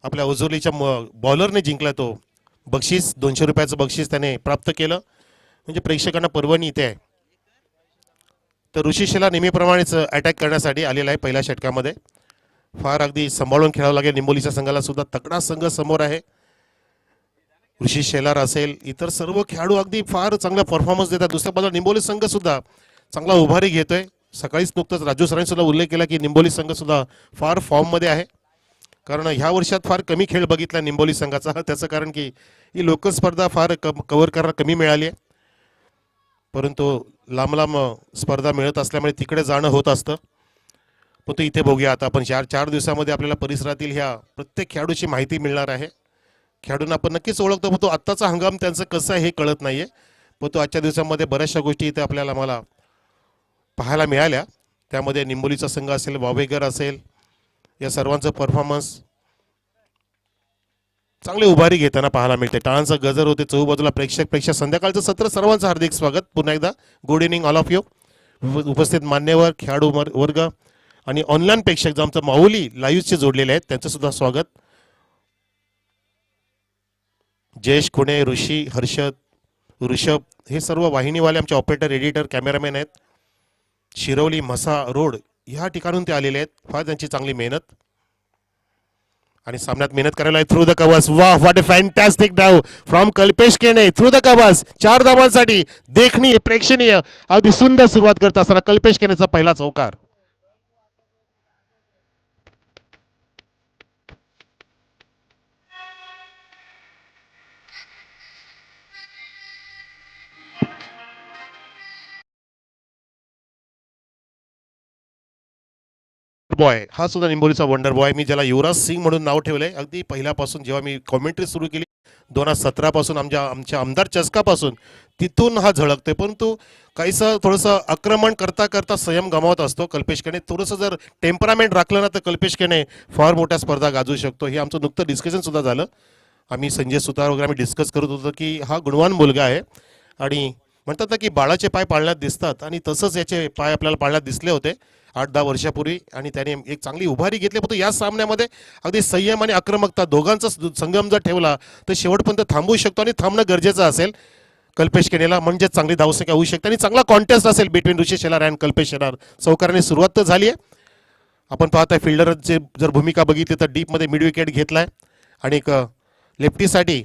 आपल्या उजोलीच्या बॉलरने जिंकला तो बक्षीस 200 रुपयाचं बक्षीस त्याने प्राप्त केलं. म्हणजे प्रेक्षकांना पर्वणी इथे आहे. तर ऋषिशेला नेहमीप्रमाणेच अटॅक करण्यासाठी आलेला आहे पहिल्या षटकामध्ये. फार अगदी सांभाळून खेळावं लागेल. निंबोलीच्या संघाला सुद्धा तगडा संघ समोर आहे. ऋषी शेलार असेल, इतर सर्व खेळाडू अगदी फार चांगला परफॉर्मन्स देतात. दुसऱ्या बाजूला निंबोली संघ सुद्धा चांगला उभारी घेतोय. सकाळीच नुकतंच राजू सरांनी सुद्धा उल्लेख केला की निंबोली संघ सुद्धा फार फॉर्ममध्ये आहे. कारण ह्या वर्षात फार कमी खेळ बघितला निंबोली संघाचा. त्याचं कारण की ही लोकल स्पर्धा फार कव्हर करायला कमी मिळाली आहे. परंतु लांब लांब स्पर्धा मिळत असल्यामुळे तिकडे जाणं होत असतं. पण तो इथे बघूया आता आपण 4 दिवसामध्ये आपल्याला परिसरातील ह्या प्रत्येक खेळाडूची माहिती मिळणार आहे. खेळाडूंना आपण नक्कीच ओळखतो, पण तो आत्ताचा हंगाम त्यांचं कसं आहे हे कळत नाही आहे. पण तो आजच्या दिवसामध्ये बऱ्याचशा गोष्टी इथे आपल्याला मला पाहायला मिळाल्या. त्यामध्ये निंबोलीचा संघ असेल, वावेगर असेल, या सर्वांचं परफॉर्मन्स चांगली उभारी घेताना पाहायला मिळते. टाळांचा गजर होते चहूबाजूला. प्रेक्षक संध्याकाळचं सत्र. सर्वांचं हार्दिक स्वागत पुन्हा एकदा. Good evening all of you. उपस्थित मान्यवर, खेळाडू वर्ग आणि ऑनलाईन प्रेक्षक जो आमचं माऊली लाईव्हचे जोडलेले आहेत त्यांचं सुद्धा स्वागत. जयेश खुणे, ऋषी, हर्षद, ऋषभ हे सर्व वाहिनीवाले आमचे ऑपरेटर, एडिटर, कॅमेरामॅन आहेत. शिरवली, म्हसा रोड ह्या ठिकाणून ते आलेले आहेत. फार त्यांची चांगली मेहनत आणि सामन्यात मेहनत करायला आहे. Through the covers. वाह, व्हॉट अ फॅन्टॅस्टिक डाव फ्रॉम कल्पेश केने. थ्रू द कव्हर्स 4 धावांसाठी देखणीय, प्रेक्षणीय, अगदी सुंदर सुरुवात करत असताना कल्पेश केनेचा पहिला चौकार. बॉय हा सुद्धा निंबोलीचा वंडर बॉय. मी ज्याला युवराज सिंग म्हणून नाव ठेवलंय अगदी पहिल्यापासून. जेव्हा मी कॉमेंट्री सुरू केली 2017 पासून, आमच्या आमदार चस्कापासून, तिथून हा झळकतोय. परंतु काहीसं थोडंसं आक्रमण करता करता संयम गमावत असतो कल्पेश केने. थोडंसं जर टेम्परामेंट राखलं ना तर कल्पेश केने फार मोठ्या स्पर्धा गाजवू शकतो. हे आमचं नुकतं डिस्कशन सुद्धा झालं. आम्ही संजय सुतार वगैरे आम्ही डिस्कस करत होतो की हा गुणवान मुलगा आहे. आणि म्हणतात ना की बाळाचे पाय पाळण्यात दिसतात, आणि तसंच याचे पाय आपल्याला पाळण्यात दिसले होते 8-10 वर्षापूर्वी. आणि त्याने एक चांगली उभारी घेतली. पण या सामन्यामध्ये अगदी संयम आणि आक्रमकता दोघांचा संगम जर ठेवला तर शेवटपर्यंत थांबवू शकतो. आणि थांबणं गरजेचं असेल कल्पेश केनेला, म्हणजे चांगली धावसंख्या होऊ शकते आणि चांगला कॉन्टेस्ट असेल बिटवीन ऋषी शेलार अँड कल्पेश शेलार. चौकाराने सुरुवात तर झाली आहे. आपण पाहताय फिल्डरची जर भूमिका बघितली तर डीपमध्ये मिड विकेट घेतलाय आणि एक लेफ्टीसाठी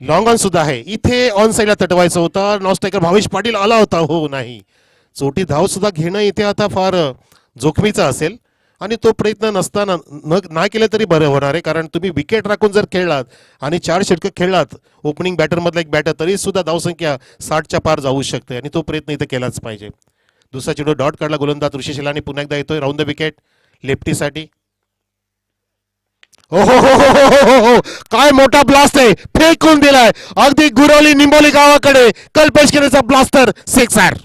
लॉंग ऑन सुद्धा आहे. इथे ऑन साईडला तटवायचं होतं. नॉन स्ट्रायकर भावेश पाटील आला होता. हो नाही, चोटी धाव सुद्धा घेणं इथे आता फार जोखमीचं असेल. आणि तो प्रयत्न नसताना नाही केलं तरी बरं होणार आहे. कारण तुम्ही विकेट राखून जर खेळलात आणि 4 षटकं खेळलात ओपनिंग बॅटरमधला एक बॅटर, तरी सुद्धा धावसंख्या 60च्या पार जाऊ शकते. आणि तो प्रयत्न इथे केलाच पाहिजे. दुसरा चेंडू डॉट काढला गोलंदाज ऋषी शेलारने. पुन्हा एकदा येतोय राऊंड द विकेट लेफ्टीसाठी. हो हो हो हो हो हो हो, काय मोठा ब्लास्ट आहे. फेकून दिलाय अगदी गुरवली निंबोली गावाकडे. कल्पेश केनेचा ब्लास्टर सिक्सर.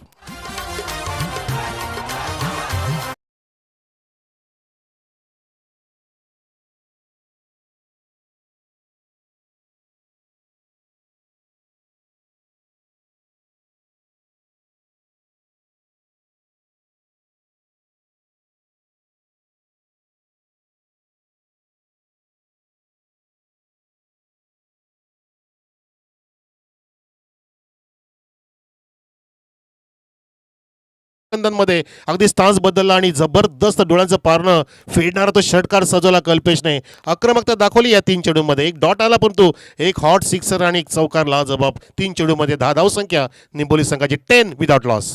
मध्ये अगदी स्टान्स बदलला आणि जबरदस्त डोळ्यांचं पारणं फेडणारा तो षटकार सजवला कल्पेशने. आक्रमकता दाखवली या 3 चेंडूमध्ये. एक डॉट आला परंतु एक हॉट सिक्सर आणि एक चौकार लाजबाब. 3 चेंडूमध्ये 10 धावसंख्या निंबोली संघाची 10 विदाउट लॉस.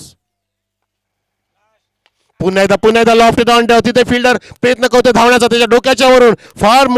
पुन्हा एकदा लॉफ्ट ऑन तिथे फिल्डर प्रयत्न करतो धावण्याचा त्याच्या डोक्याच्या वरून. फार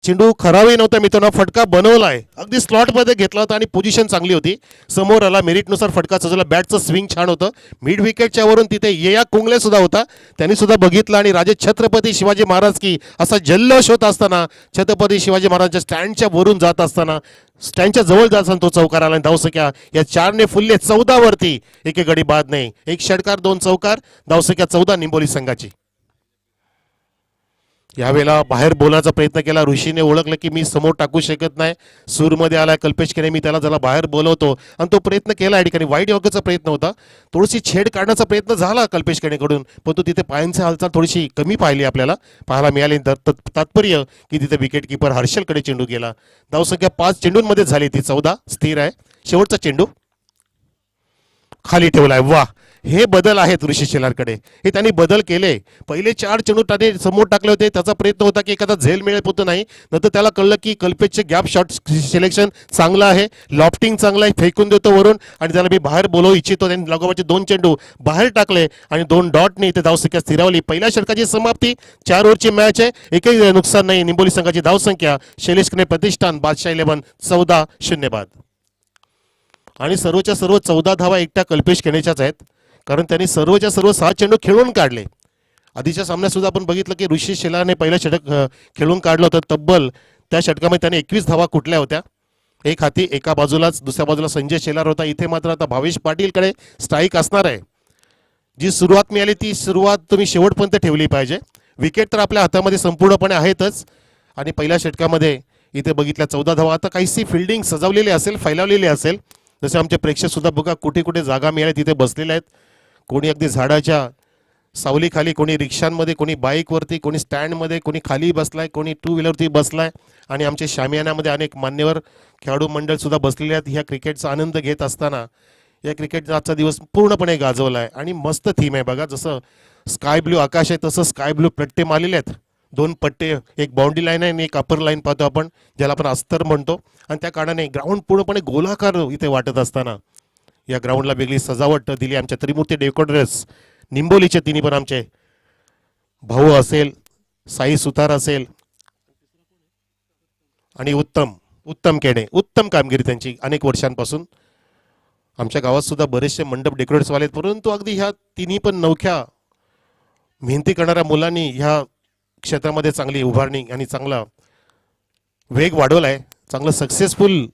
चेंडू खराबही नव्हता मित्रांनो, फटका बनवलाय, अगदी स्लॉटमध्ये घेतला होता आणि पोझिशन चांगली होती, समोर आला, मेरिटनुसार फटका सजवला, बॅटचं स्विंग छान होतं, मिड विकेटच्या वरून तिथे येया कुंगले सुद्धा होता, त्यांनी सुद्धा बघितलं आणि राजे छत्रपती शिवाजी महाराज की असा जल्लोष होत असताना, छत्रपती शिवाजी महाराजांच्या स्टँडच्या वरून जात असताना, स्टँडच्या जवळ जात असताना तो चौकार आला आणि धावसंख्या या 4ने फुलले 14 वरती, एके गडी बाद नाही, एक षटकार 2 चौकार, धावसंख्या 14 निंबोली संघाची. यावेळेला बाहेर बोलायचा प्रयत्न केला, ऋषीने ओळखलं की मी समोर टाकू शकत नाही, सूरमध्ये आलाय कल्पेश केने, मी त्याला बाहेर बोलवतो आणि तो प्रयत्न केला. या ठिकाणी वाईट योग्याचा प्रयत्न होता, थोडीशी छेड काढण्याचा प्रयत्न झाला कल्पेश केनेकडून, पण तो तिथे पायांची हालचाल थोडीशी कमी पाहिली आपल्याला पाहायला मिळाली. तात्पर्य की तिथे विकेट किपर हर्षलकडे चेंडू गेला. धावसंख्या 5 चेंडूंमध्ये झाली, ती 14 स्थिर आहे. शेवटचा चेंडू खाली ठेवलाय, वा, हे बदल आहेत ऋषी शेलारकडे, हे त्यांनी बदल केले. पहिले 4 चेंडू त्याने समोर टाकले होते, त्याचा प्रयत्न होता की एखादा झेल मिळेल होतं, नाही, नंतर त्याला कळलं की कल्पेशचे गॅप शॉट सिलेक्शन चांगलं आहे, लॉफ्टिंग चांगलं आहे, फेकून देतो वरून आणि त्याला मी बाहेर बोलवू इच्छितो. त्यांनी लागोपाठचे 2 चेंडू बाहेर टाकले आणि 2 डॉटने इथे धावसंख्या स्थिरावली. पहिल्या षटकाची समाप्ती, 4 ओव्हरची मॅच आहे, एकही नुकसान नाही. निंबोली संघाची धावसंख्या शैलेश कने प्रतिष्ठान बादशाह 11 14-0 बाद. आणि सर्वच्या सर्व 14 धावा एकट्या कल्पेश केनेच्याच आहेत, कारण त्यांनी सर्वच्या सर्व 6 चेंडू खेळून काढले. आधीच्या सामन्यात सुद्धा आपण बघितलं की ऋषी शेलारने पहिलं षटक खेळून काढलं होतं, तब्बल त्या षटकामध्ये त्याने 21 धावा कुठल्या होत्या, एक हाती, एका बाजूलाच, दुसऱ्या बाजूला संजय शेलार होता. इथे मात्र आता भावेश पाटीलकडे स्ट्राईक असणार आहे. जी सुरुवात मिळाली ती सुरुवात तुम्ही शेवटपर्यंत ठेवली पाहिजे. विकेट तर आपल्या हातामध्ये संपूर्णपणे आहेतच आणि पहिल्या षटकामध्ये इथे बघितल्या 14 धावा. आता काहीशी फिल्डिंग सजवलेली असेल, फैलावलेली असेल, जसे आमचे प्रेक्षक सुद्धा बघा कुठे कुठे जागा मिळाली तिथे बसलेले आहेत. कोणी अगदी झाडाच्या सावलीखाली, कोणी रिक्षांमध्ये, कोणी बाईकवरती, कोणी स्टँडमध्ये, कोणी खाली बसलाय, कोणी 2 व्हीलरवरती बसलाय आणि आमच्या शामियानामध्ये अनेक मान्यवर खेळाडू मंडळ सुद्धा बसलेले आहेत. ह्या क्रिकेटचा आनंद घेत असताना या क्रिकेटचा आजचा दिवस पूर्णपणे गाजवला आहे आणि मस्त थीम आहे बघा. जसं स्काय ब्ल्यू आकाश आहे तसं स्काय ब्ल्यू पट्टे मारलेले आहेत, 2 पट्टे, एक बाउंड्री लाईन आहे आणि एक अपर लाईन पाहतो आपण, ज्याला आपण अस्तर म्हणतो. आणि त्या कारणाने ग्राउंड पूर्णपणे गोलाकार इथे वाटत असताना या ग्राउंडला वेगळी सजावट दिली आमच्या त्रिमूर्ती डेकोरेटर्स निंबोलीचे. तिन्ही पण आमचे भाऊ असेल, साई सुतार असेल आणि उत्तम केणे, उत्तम कामगिरी त्यांची अनेक वर्षांपासून. आमच्या गावात सुद्धा बरेचसे मंडप डेकोरेटर्सवाले आहेत, परंतु अगदी ह्या तिन्ही पण नवख्या मेहनती करणाऱ्या मुलांनी ह्या क्षेत्रामध्ये चांगली उभारणी आणि चांगला वेग वाढवलाय, चांगलं सक्सेसफुल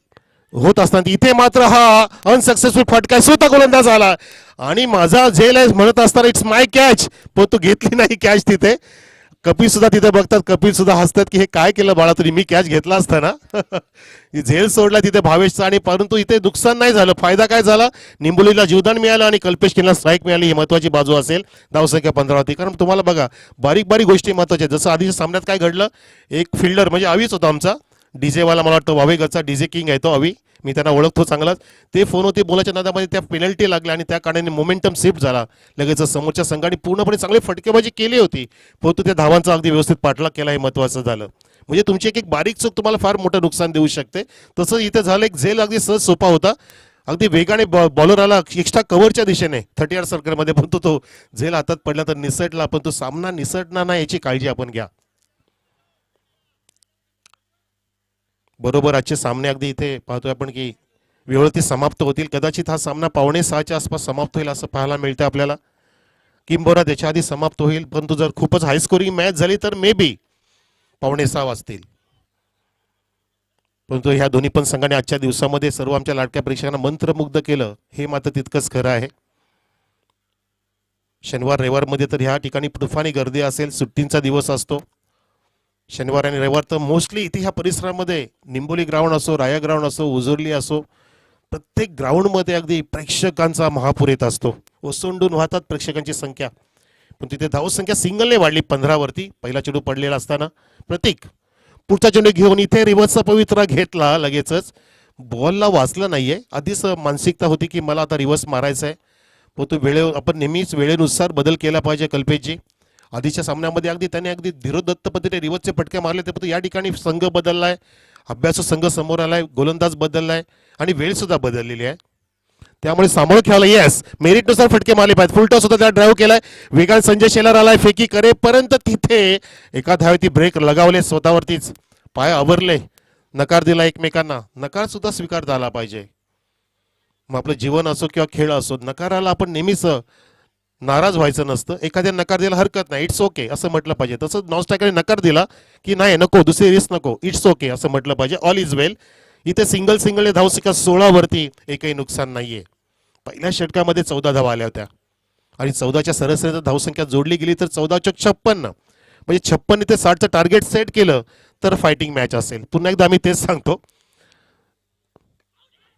होत असताना इथे मात्र हा अनसक्सेसफुल फटका स्वतः गोलंदाज आला आणि माझा झेल आहे म्हणत असताना इट्स माय कॅच, पण तू घेतली नाही कॅच. तिथे कपिल सुद्धा तिथे बघतात, कपिल सुद्धा हसतात की हे काय केलं बाळा तुम्ही, मी कॅच घेतला असताना. झेल सोडला तिथे भावेशचा आणि परंतु इथे नुकसान नाही झालं. फायदा काय झाला, निंबोलीला जीवदान मिळालं आणि कल्पेश केनेला स्ट्राईक मिळाली. ही महत्वाची बाजू असेल. धावसंख्या 15 होती. कारण तुम्हाला बघा बारीक बारीक गोष्टी महत्वाच्या, जसं आधीच्या सामन्यात काय घडलं, एक फिल्डर म्हणजे अवीच होता आमचा डीजेवाला, मला वाटतं वावेगडचा डीजे किंग आहे तो अवी, मी त्यांना ओळखतो चांगलाच. ते फोनवरती बोलायच्या नादामध्ये त्या पेनल्टी लागल्या आणि त्या कारणाने मोमेंटम शिफ्ट झाला. लगेच समोरच्या संघाने पूर्णपणे चांगली फटकेबाजी केली होती, परंतु त्या धावांचा अगदी व्यवस्थित पाठलाग केला, हे महत्वाचं झालं. म्हणजे तुमची एक बारीक चूक तुम्हाला फार मोठं नुकसान देऊ शकते. तसं इथं झालं, एक झेल अगदी सहज सोपा होता, अगदी वेगाने बॉलर आला एक्स्ट्रा कव्हरच्या दिशेने 30 यार्ड सर्कलमध्ये, परंतु तो झेल हातात पडला तर निसटला, पण तो सामना निसटणार नाही याची काळजी आपण घ्या. बरोबर आजचे सामने अगदी इथे पाहतोय आपण की वेळोवेळी समाप्त होतील. कदाचित हा सामना 5:45च्या आसपास समाप्त होईल असं पाहायला मिळतं आपल्याला, किंबहुना त्याच्या आधी समाप्त होईल. परंतु जर खूपच हाय स्कोरिंग मॅच झाली तर मे बी 5:45 वाजतील. परंतु ह्या दोन्ही पण संघाने आजच्या दिवसामध्ये सर्व आमच्या लाडक्या प्रेक्षकांना मंत्रमुग्ध केलं, हे मात्र तितकंच खरं आहे. शनिवार रविवारमध्ये तर ह्या ठिकाणी तुफानी गर्दी असेल, सुट्टींचा दिवस असतो. शनिवार आणि रविवार तर मोस्टली इथे ह्या परिसरामध्ये निंबोली ग्राउंड असो, राया ग्राउंड असो, उजुर्ली असो, प्रत्येक ग्राउंडमध्ये अगदी प्रेक्षकांचा महापूर येत असतो. ओसंडून वाहतात प्रेक्षकांची संख्या. पण तिथे धावसंख्या सिंगलने वाढली 15 वरती. पहिला चेंडू पडलेला असताना प्रतीक पुढचा चेंडू घेऊन इथे रिव्हर्सचा पवित्रा घेतला. लगेचच बॉलला वाचलं नाहीये. आधीच मानसिकता होती की मला आता रिव्हर्स मारायचा आहे, पण तो आपण नेहमीच वेळेनुसार बदल केला पाहिजे. कल्पेशजी आधीच्या सामन्यामध्ये अगदी त्याने अगदी धीरोदत्त पद्धतीने रिव्हर्सचे फटके मारले, ते या ठिकाणी संघ बदललाय, अभ्यासू संघ समोर आलाय, गोलंदाज बदललाय आणि वेळ सुद्धा बदललेली आहे. त्यामुळे सामोरं खेळायला येस मेरिटनुसार फटके मारले पाहिजे. फुलटॉस सुद्धा त्याला ड्राईव्ह केलाय. वेगाने संजय शेलार आलाय फेकी करेपर्यंत तिथे एका धावेती ब्रेक लगावले स्वतःवरतीच, पाय आवरले, नकार दिला एकमेकांना, नकार सुद्धा स्वीकार झाला पाहिजे. मग आपलं जीवन असो किंवा खेळ असो, नकाराला आपण नेहमीच नाराज व्हायचं नसतं. एखाद्या नकार द्यायला हरकत नाही, इट्स ओके असं म्हटलं पाहिजे. तसंच नॉनस्ट्रायकरने नकार दिला की नाही नको दुसरी रिस्क नको, इट्स ओके असं म्हटलं पाहिजे. ऑल इज वेल. इथे सिंगलने धावसंख्या 16 वरती, एकही नुकसान नाहीये. पहिल्या षटकामध्ये 14 धावा आल्या होत्या आणि 14च्या सरासरीत धावसंख्या जोडली गेली तर 14 × 56, म्हणजे 56 ते 60चं टार्गेट सेट केलं तर फायटिंग मॅच असेल. पुन्हा एकदा आम्ही तेच सांगतो,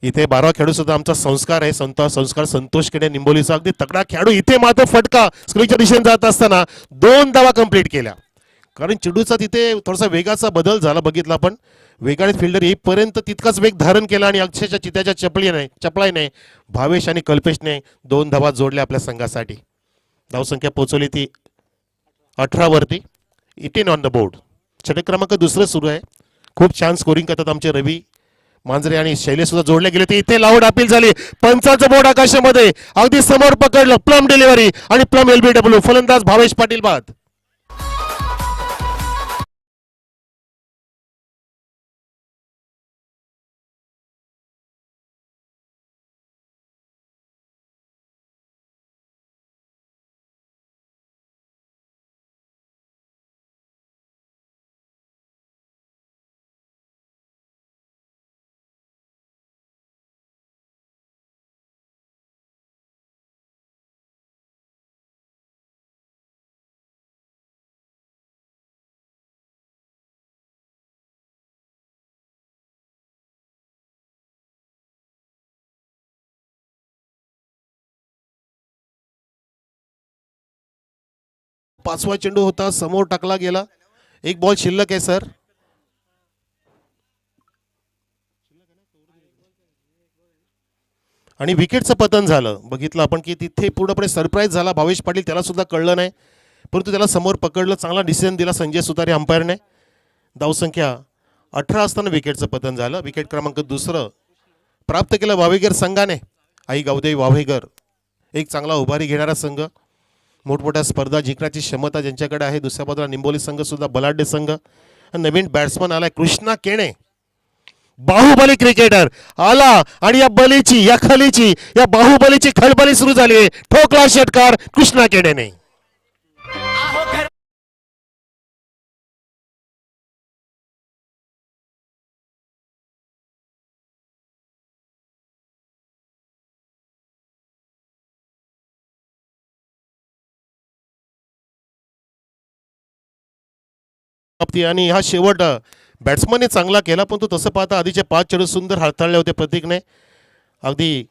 इथे 12 खेळाडू सुद्धा आमचा संस्कार आहे. संस्कार संतोष केडे निंबोलीचा अगदी तगडा खेळाडू. इथे मात्र फटका स्क्रीनच्या दिशेने जात असताना 2 धावा कंप्लीट केल्या. कारण चेंडूचा तिथे थोडासा वेगाचा बदल झाला बघितला, पण वेगाने फिल्डर येईपर्यंत तितकाच वेग धारण केला आणि अक्षरशः चित्याच्या चपळाईने भावेश आणि कल्पेशने 2 धावा जोडल्या आपल्या संघासाठी. धावसंख्या पोहोचवली ती 18 वरती. 18 ऑन द बोर्ड. षटक क्रमांक दुसरं सुरू आहे. खूप छान स्कोरिंग करतात आमचे रवी मांजरे आणि शैलेश सुद्धा जोडले गेले. ते इथे लाऊड अपील झाली. पंचाचं बोर्ड आकाशामध्ये अगदी समोर पकडलं. प्लम डिलिव्हरी आणि प्लम LBW. फलंदाज भावेश पाटील बाद. पाचवा चेंडू होता, समोर टाकला गेला. एक बॉल शिल्लक आहे सर. आणि विकेटचं पतन झालं. बघितलं आपण की तिथे पूर्णपणे सरप्राईज झाला भावेश पाटील. त्याला सुद्धा कळलं नाही, परंतु त्याला समोर पकडलं. चांगला डिसिजन दिला संजय सुतारे अंपायरने. धावसंख्या 18 असताना विकेटचं पतन झालं. विकेट क्रमांक दुसरं प्राप्त केलं वावेगर संघाने. आई गावदेवी वावेगर एक चांगला उभारी घेणारा संघ, मोठमोठ्या स्पर्धा जिंकण्याची क्षमता ज्यांच्याकडे आहे. दुसऱ्या बाजूला निंबोली संघ सुद्धा बलाढ्य संघ. नवीन बॅट्समन आलाय कृष्णा केणे, बाहुबली क्रिकेटर आला आणि या बलीची या खलीची या बाहुबलीची खळबली सुरू झाली. ठोकला षटकार कृष्णा केणेने. आणि हा शेवट बॅट्समनने चांगला केला, पण तो तसं पाहता आधीचे 5 चेंडू सुंदर हाताळले होते प्रतीकने. अगदी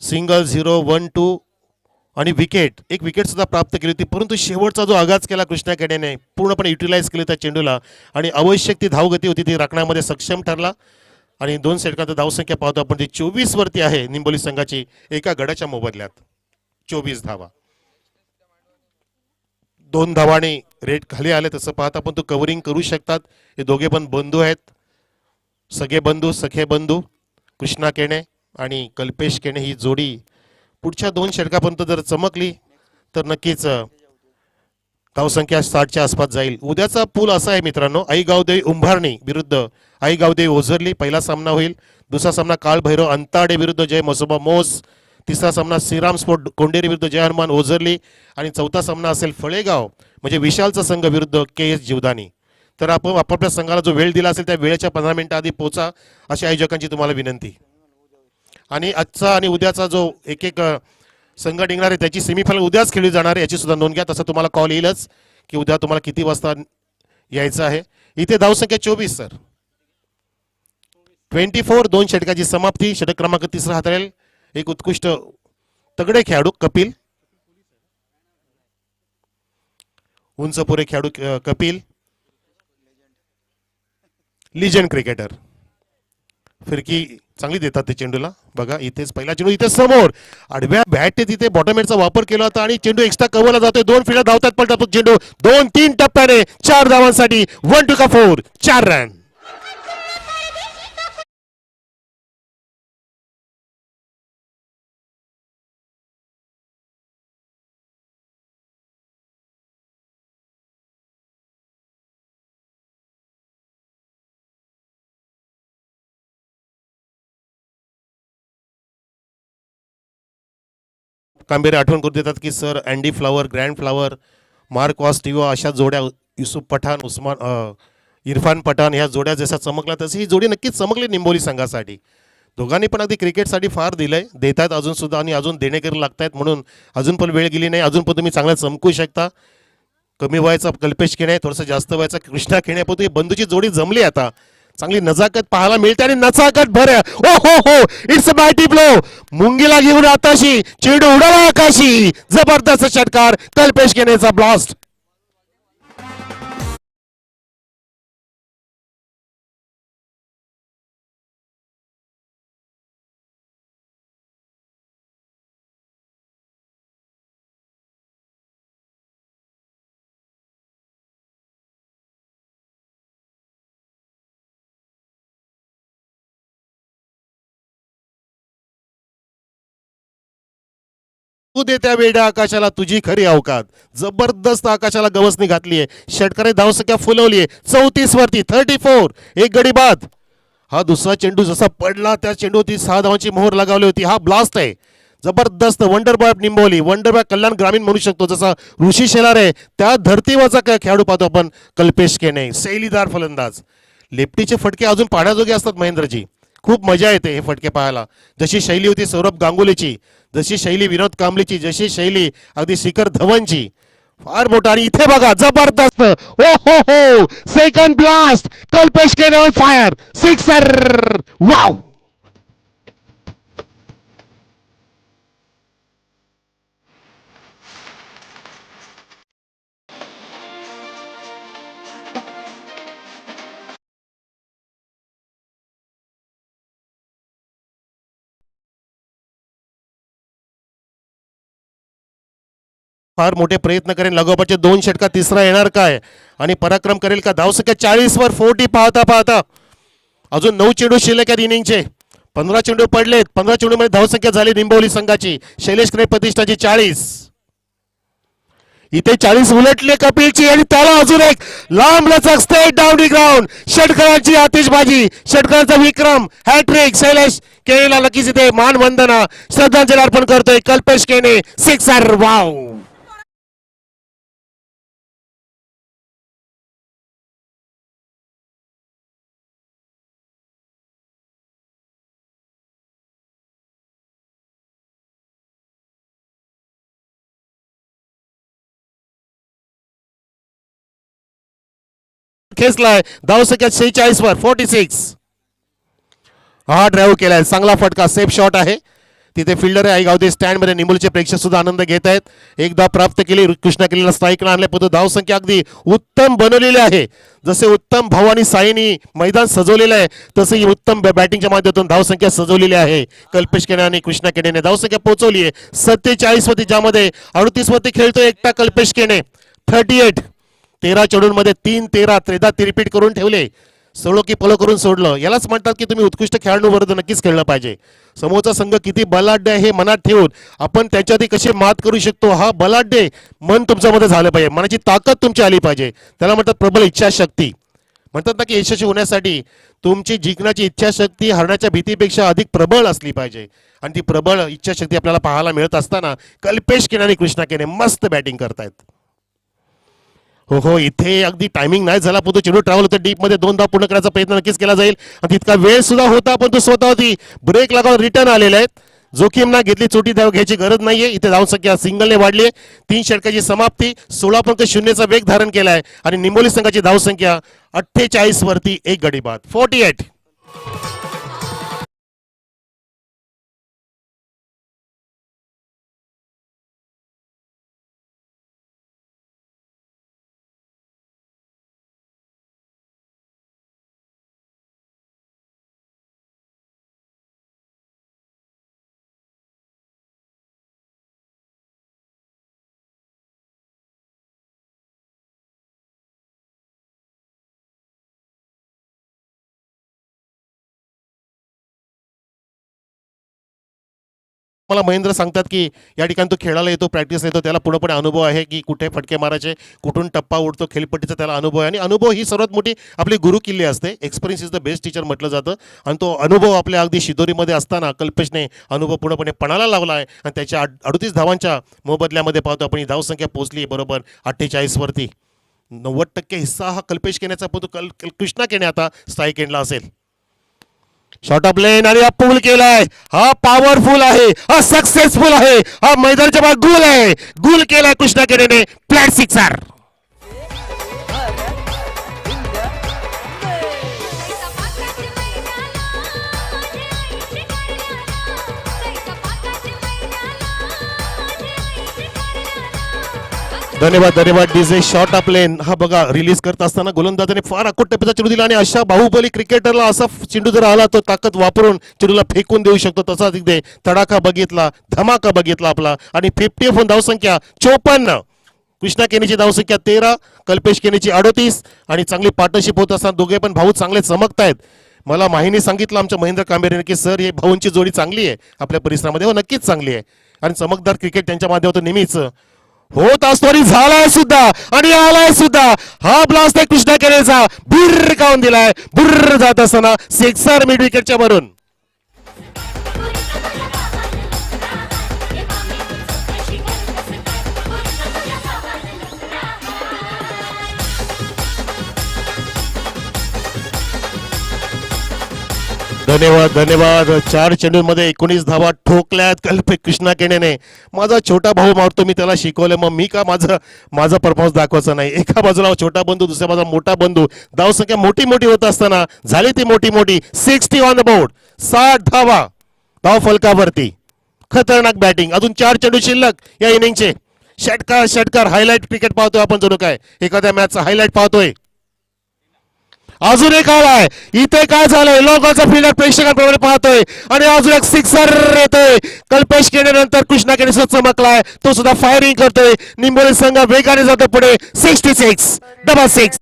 सिंगल 0 1 2 आणि विकेट, एक विकेट सुद्धा प्राप्त केली होती. परंतु शेवटचा जो आघात केला कृष्णा केडेने, पूर्णपणे युटिलाइज केली त्या चेंडूला आणि आवश्यक ती धावगती होती ती राखण्यामध्ये सक्षम ठरला. आणि 2 षटकांत धावसंख्या पाहतो आपण ती 24 वरती आहे निंबोली संघाची एका गडाच्या मोबदल्यात. 24 धावा. 2 धावाने रेट खाली आले. तसं पाहता आपण तो कव्हरिंग करू शकतात. हे दोघे पण बंधू आहेत, सगळे बंधू सखे बंधू. कृष्णा केणे आणि कल्पेश केणे ही जोडी पुढच्या 2 षटकापर्यंत जर चमकली तर नक्कीच धावसंख्या 60च्या आसपास जाईल. उद्याचा पूल असा आहे मित्रांनो, आई गावदेवी उंभारणी विरुद्ध आई गावदेवी ओझरली पहिला सामना होईल. दुसरा सामना काळ भैरव अंताडे विरुद्ध जय मसोबा मोस. तिसरा सामना श्रीराम स्पोर्ट कोंडेरी विरुद्ध जय हनुमान ओझरली. आणि चौथा सामना असेल फळेगाव म्हणजे विशालचा संघ विरुद्ध KS जीवदानी. तर आपण आपापल्या संघाला जो वेळ दिला असेल त्या वेळेच्या 15 मिनिटं आधी पोचा अशी आयोजकांची तुम्हाला विनंती. आणि आजचा आणि उद्याचा जो एक एक संघ निघणार आहे त्याची सेमीफायनल उद्याच खेळली जाणार आहे याची सुद्धा नोंद घ्या. तसं तुम्हाला कॉल येईलच की उद्या तुम्हाला किती वाजता यायचं आहे. इथे धावसंख्या 24 सर. 24. 2 षटकाची समाप्ती. षटक क्रमांक 3 हाताळेल एक उत्कृष्ट तगडे खेळाडू कपिल, उंचपुरे खेळाडू कपिल, लिजंड क्रिकेटर. फिरकी चांगली देतात ते चेंडूला. बघा इथेच पहिला चेंडू इथे समोर आडव्या बॅटने तिथे बॉटम हेडचा वापर केला होता आणि चेंडू एक्स्ट्रा कव्हरला जातोय. 2 फिल्डर धावतात पलटातो चेंडू 2-3 टप्प्याने 4 धावांसाठी 1 to 4 4 रन. कांबेरे आठवण करून देतात की sir Andy Flower, Grant Flower, Mark ऑस्टिवा अशा जोड्या, युसुफ पठाण, इरफान पठाण ह्या जोड्या जशा चमकल्या तशी ही जोडी नक्कीच चमकली निंबोली संघासाठी. दोघांनी पण अगदी क्रिकेटसाठी फार दिलंय, देत आहेत अजून सुद्धा आणि अजून देणेकरी लागत आहेत, म्हणून अजून पण वेळ गेली नाही, अजून पण तुम्ही चांगलं चमकू शकता. कमी वयाचा कल्पेश खेणे, थोडंसं जास्त वयाचा कृष्णा खेणे, पण ही बंधूची जोडी जमली आता. चांगली नजाकत पाहायला मिळते आणि नचाकत भर. ओ हो हो, इट्स अ मायटी ब्लो. मुंगीला घेऊन आताशी चेंडू उडाला आकाशी. जबरदस्त षटकार, कल्पेश खेणेचा ब्लास्ट. तू दे त्या वेड्या आकाशाला तुझी खरी अवकात. जबरदस्त आकाशाला गवसणी घातलीये, षटकारे धावसंख्या फुलवलीये 34 वरती, 34, एक गडी बाद. हा दुसरा चेंडू जसा पडला त्या चेंडूवरती 6 धावांची मोहर लगावली होती. हा ब्लास्ट आहे जबरदस्त. वंडर बॉय निंबोली, वंडर बॉय कल्याण ग्रामीण म्हणू शकतो, जसा ऋषी शेलार आहे त्या धर्तीवरचा काय खेळाडू पाहतो आपण कल्पेश केने, शैलीदार फलंदाज. लेफ्टीचे फटके अजून पाहण्याजोगे असतात महेंद्रजी, खूप मजा येते हे फटके पाहायला. जशी शैली होती सौरभ गांगुलीची, जशी शैली विनोद कांबळीची, जशी शैली अगदी शिखर धवनची, फार मोठा. आणि इथे बघा जबरदस्त, ओ हो हो, सेकंड ब्लास्ट, कल्पेश केने ऑन फायर, सिक्सर, वाव. फार मोठे प्रयत्न करेल, लगोपाचे 2 षटका तिसरा येणार काय आणि पराक्रम करेल का. धावसंख्या 40 वर 40 पाहता पाहता अजून 9 चेंडू शिल्लक आहेत इनिंगचे. 15 चेंडू पडलेत, 15 चेंडूमध्ये धावसंख्या झाली निंबवली संघाची शैलेश क्रे प्रतिष्ठाची 40. इथे 40 उलटले कपिलची आणि त्याला अजून एक लांब लचक स्टेट डाऊन ग्राउंड. षटकारांची आतिषबाजी, षटकारांचा विक्रम, हॅट्रिक. शैलेश केनेला नक्कीच इथे मानवंदना, श्रद्धांजली अर्पण करतोय कल्पेश केने, सिक्सर, वाव. खेचलाय धावसंख्या 46 वर 46. हा ड्राईव्ह केलाय, चांगला फटका, सेफ शॉट आहे. तिथे फिल्डर आहे आई गावदे स्टँड मध्ये. निंबोलीचे प्रेक्षक सुद्धा आनंद घेत आहेत. एकदा प्राप्त केली, कृष्णा केलेला स्ट्राईकला आणले, पण धावसंख्या अगदी उत्तम बनवलेली आहे. जसे उत्तम भाऊ आणि साईनी मैदान सजवलेलं आहे तसे ही उत्तम बॅटिंगच्या माध्यमातून धावसंख्या सजवलेली आहे. कल्पेश केने आणि कृष्णा केनेने धावसंख्या पोहोचवली आहे 47 वरती, ज्यामध्ये 38 वरती खेळतोय एकटा कल्पेश केने. 38, 13 चेंडूंमध्ये 3-13 त्रेदा रिपीट करून ठेवले. सळो की पलो करून सोडलं. यालाच म्हणतात की तुम्ही उत्कृष्ट खेळाडूंबरोबर नक्कीच खेळलं पाहिजे. समोरचा संघ किती बलाढ्य आहे हे मनात ठेवून आपण त्याच्यावरती कशी मात करू शकतो हा बलाढ्य मन तुमच्यामध्ये झालं पाहिजे, मनाची ताकद तुमची आली पाहिजे. त्याला म्हणतात प्रबल इच्छाशक्ती. म्हणतात ना की यशस्वी होण्यासाठी तुमची जिंकण्याची इच्छाशक्ती हरण्याच्या भीतीपेक्षा अधिक प्रबळ असली पाहिजे. आणि ती प्रबळ इच्छाशक्ती आपल्याला पाहायला मिळत असताना कल्पेश केने आणि कृष्णा केने मस्त बॅटिंग करतायत. हो हो, इथे अगदी टायमिंग नाही झाला, पण तो चेंडू ट्रॅव्हल होता डीप मध्ये, 2 धाव पूर्ण करायचा प्रयत्न नक्कीच केला जाईल. आणि तितका वेळ सुद्धा होता, पण तो स्वतःवरती ब्रेक लागावर रिटर्न आलेला आहे. जोखीम ना घेतली, चोटी धाव घ्यायची गरज नाहीये. इथे धावसंख्या सिंगलने वाढली आहे. 3 षटकाची समाप्ती, 16.0चा वेग धारण केलाय आणि निंबोली संघाची धावसंख्या 48 वरती, एक गडी बाद, 48. मला महेंद्र सांगतात की या ठिकाणी तो खेळायला येतो, प्रॅक्टिस येतो, त्याला पूर्णपणे अनुभव आहे की कुठे फटके मारायचे, कुठून टप्पा उडतो, खेळपट्टीचा त्याला अनुभव आहे. आणि अनुभव ही सर्वात मोठी आपली गुरुकिल्ली असते. Experience is the best teacher म्हटलं जातं. आणि तो अनुभव आपल्या अगदी शिदोरीमध्ये असताना कल्पेशने अनुभव पूर्णपणे पणाला लावला आहे. आणि त्याच्या 38 धावांच्या मोबदल्यामध्ये पाहतो आपण ही धावसंख्या पोहोचली बरोबर 48वरती. 90% हिस्सा हा कल्पेश केण्याचा, पण तो कृष्णा केने आता स्ट्राईक एंडला असेल. शॉर्ट ऑफ लेन आणि हा पूल केलाय, हा पॉवरफुल आहे, हा सक्सेसफुल आहे, हा मैदानाच्या बाहेर गुल आहे, गुल केलाय कृष्णा केने, फ्लॅट सिक्सर. धन्यवाद धन्यवाद डीजे. शॉर्ट ऑफ लेन हा बघा रिलीज करत असताना गोलंदाजाने फार अकोट टप्प्याचा चेंडू दिला आणि अशा बाहुबली क्रिकेटरला असा चेंडू जर आला तो ताकद वापरून चेंडूला फेकून देऊ शकतो. तसा तिथे तडाखा बघितला, धमाका बघितला आपला. आणि 50 धावसंख्या 54, कृष्णा केनीची धावसंख्या 13, कल्पेश केनीची 38. आणि चांगली पार्टनरशिप होत असताना दोघे पण भाऊ चांगले चमकतायत. मला माहिनी सांगितलं आमच्या महेंद्र कांबेरेने की सर हे भाऊंची जोडी चांगली आहे आपल्या परिसरामध्ये. हो नक्कीच चांगली आहे आणि चमकदार क्रिकेट त्यांच्या माध्यमातून नेहमीच होत असतो आणि झालाय सुद्धा आणि आलाय सुद्धा. हा ब्लास्ट आहे कृष्णा केनेचा, बुर्र काऊन दिलाय, बुर्र जात असताना सिक्सर मिड विकेटच्या वरून. धन्यवाद धन्यवाद. 4 चेंडूंमध्ये 19 धावा ठोकल्यात कृष्णा केनेने. माझा छोटा भाऊ मारतो, मी त्याला शिकवलं, मग मी का माझा परफॉर्मन्स दाखवायचा नाही. एका बाजूला छोटा बंधू, दुसऱ्या बाजूला मोठा बंधू. धावसंख्या मोठी मोठी होत असताना झाली ती मोठी मोठी. 60 ऑन द बोर्ड, 60 धावा धाव फलकावरती. खतरनाक बॅटिंग. अजून 4 चेंडू शिल्लक या इनिंगचे. षटकार षटकार हायलाइट क्रिकेट पाहतोय आपण, जणू काय एखाद्या मॅचचा हायलाइट पाहतोय. अजून एक आलाय, इथे काय झालंय, लोकांचा फिल्डर प्रेक्षकांप्रमाणे पाहतोय आणि अजून एक सिक्सर येतोय. कल्पेश केने नंतर कृष्णा केने सुद्धा चमकलाय, तो सुद्धा फायरिंग करतोय. निंबोली संघ वेगाने जातो पुढे. 66 डबल 6.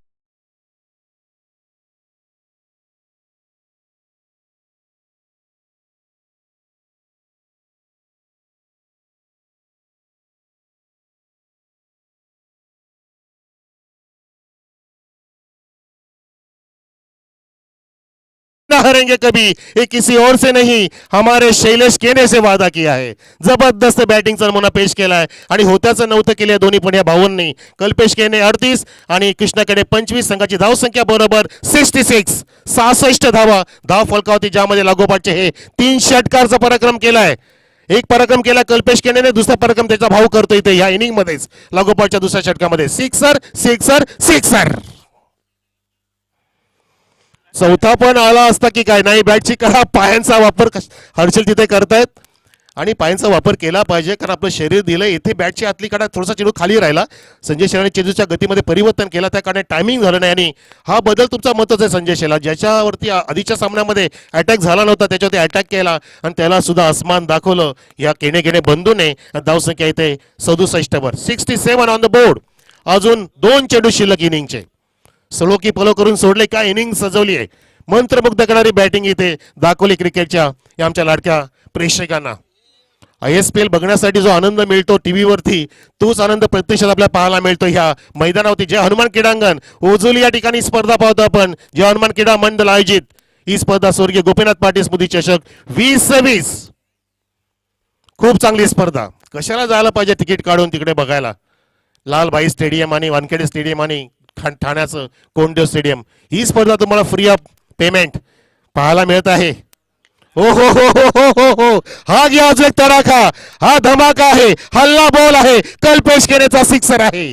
ना हारेंगे कभी, ये किसी और से नहीं, हमारे शैलेश केने से वादा किया है. जबरदस्त बॅटिंगचा नमुना पेश केलाय आणि होत्याचं नव्हतं केलं दोन्ही पण या भाऊंनी. कल्पेश केने 38 आणि कृष्णा केने 25. संघाची धावसंख्या बरोबर 66, 66 धावा धाव फलकावती, ज्यामध्ये लागोपाठचे हे 3 षटकारचा पराक्रम केलाय. एक पराक्रम केला कल्पेश केनेने, दुसरा पराक्रम त्याचा भाऊ करतो इथे या इनिंग मध्येच लागोपाठच्या दुसऱ्या षटकामध्ये. Sixer sixer sixer. चौथा पण आला असता की काय. नाही, बॅटची करा, पायांचा वापर हर्षल तिथे करतायत आणि पायांचा वापर केला पाहिजे, कारण आपलं शरीर दिलं. इथे बॅटची आतली काढा, थोडासा चेंडू खाली राहिला. संजय शेलाने चेंडूच्या गतीमध्ये परिवर्तन केला, त्या कारणे टायमिंग झालं नाही. आणि हा बदल तुमचा महत्त्वाचा आहे संजय शेला, ज्याच्यावरती आधीच्या सामन्यामध्ये अटॅक झाला नव्हता त्याच्यावरती अटॅक केला आणि त्याला सुद्धा आसमान दाखवलं या केने बंधूने. धावसंख्या इथे 67वर. 67 ऑन द बोर्ड. अजून 2 चेंडू शिल्लक इनिंगचे. सलो की पलो करून सोडले, काय इनिंग सजवली आहे. मंत्रमुग्ध करणारी बॅटिंग इथे दाखवली क्रिकेटच्या या आमच्या लाडक्या प्रेक्षकांना. ISPL बघण्यासाठी जो आनंद मिळतो टीव्हीवरती, तोच आनंद प्रत्यक्षात आपल्याला पाहायला मिळतो ह्या मैदानावरती. जे हनुमान क्रीडांगण ओझोली या ठिकाणी स्पर्धा पाहतो आपण. जे हनुमान क्रीडा मंडळ आयोजित ही स्पर्धा स्वर्गीय गोपीनाथ पाटील स्मृती चषक 2026. खूप चांगली स्पर्धा. कशाला जायला पाहिजे तिकीट काढून तिकडे बघायला. लालबाई स्टेडियम आणि वानखेडे स्टेडियम आणि ठाण्याचं कोंडदेव स्टेडियम. ही स्पर्धा तुम्हाला फ्री ऑफ पेमेंट पाहायला मिळत आहे. हो हो हो हो हो हो हो. हा घ्या अजून एक तडाखा, हा धमाका आहे, हल्ला बॉल आहे, कल्पेश केनेचा सिक्सर आहे.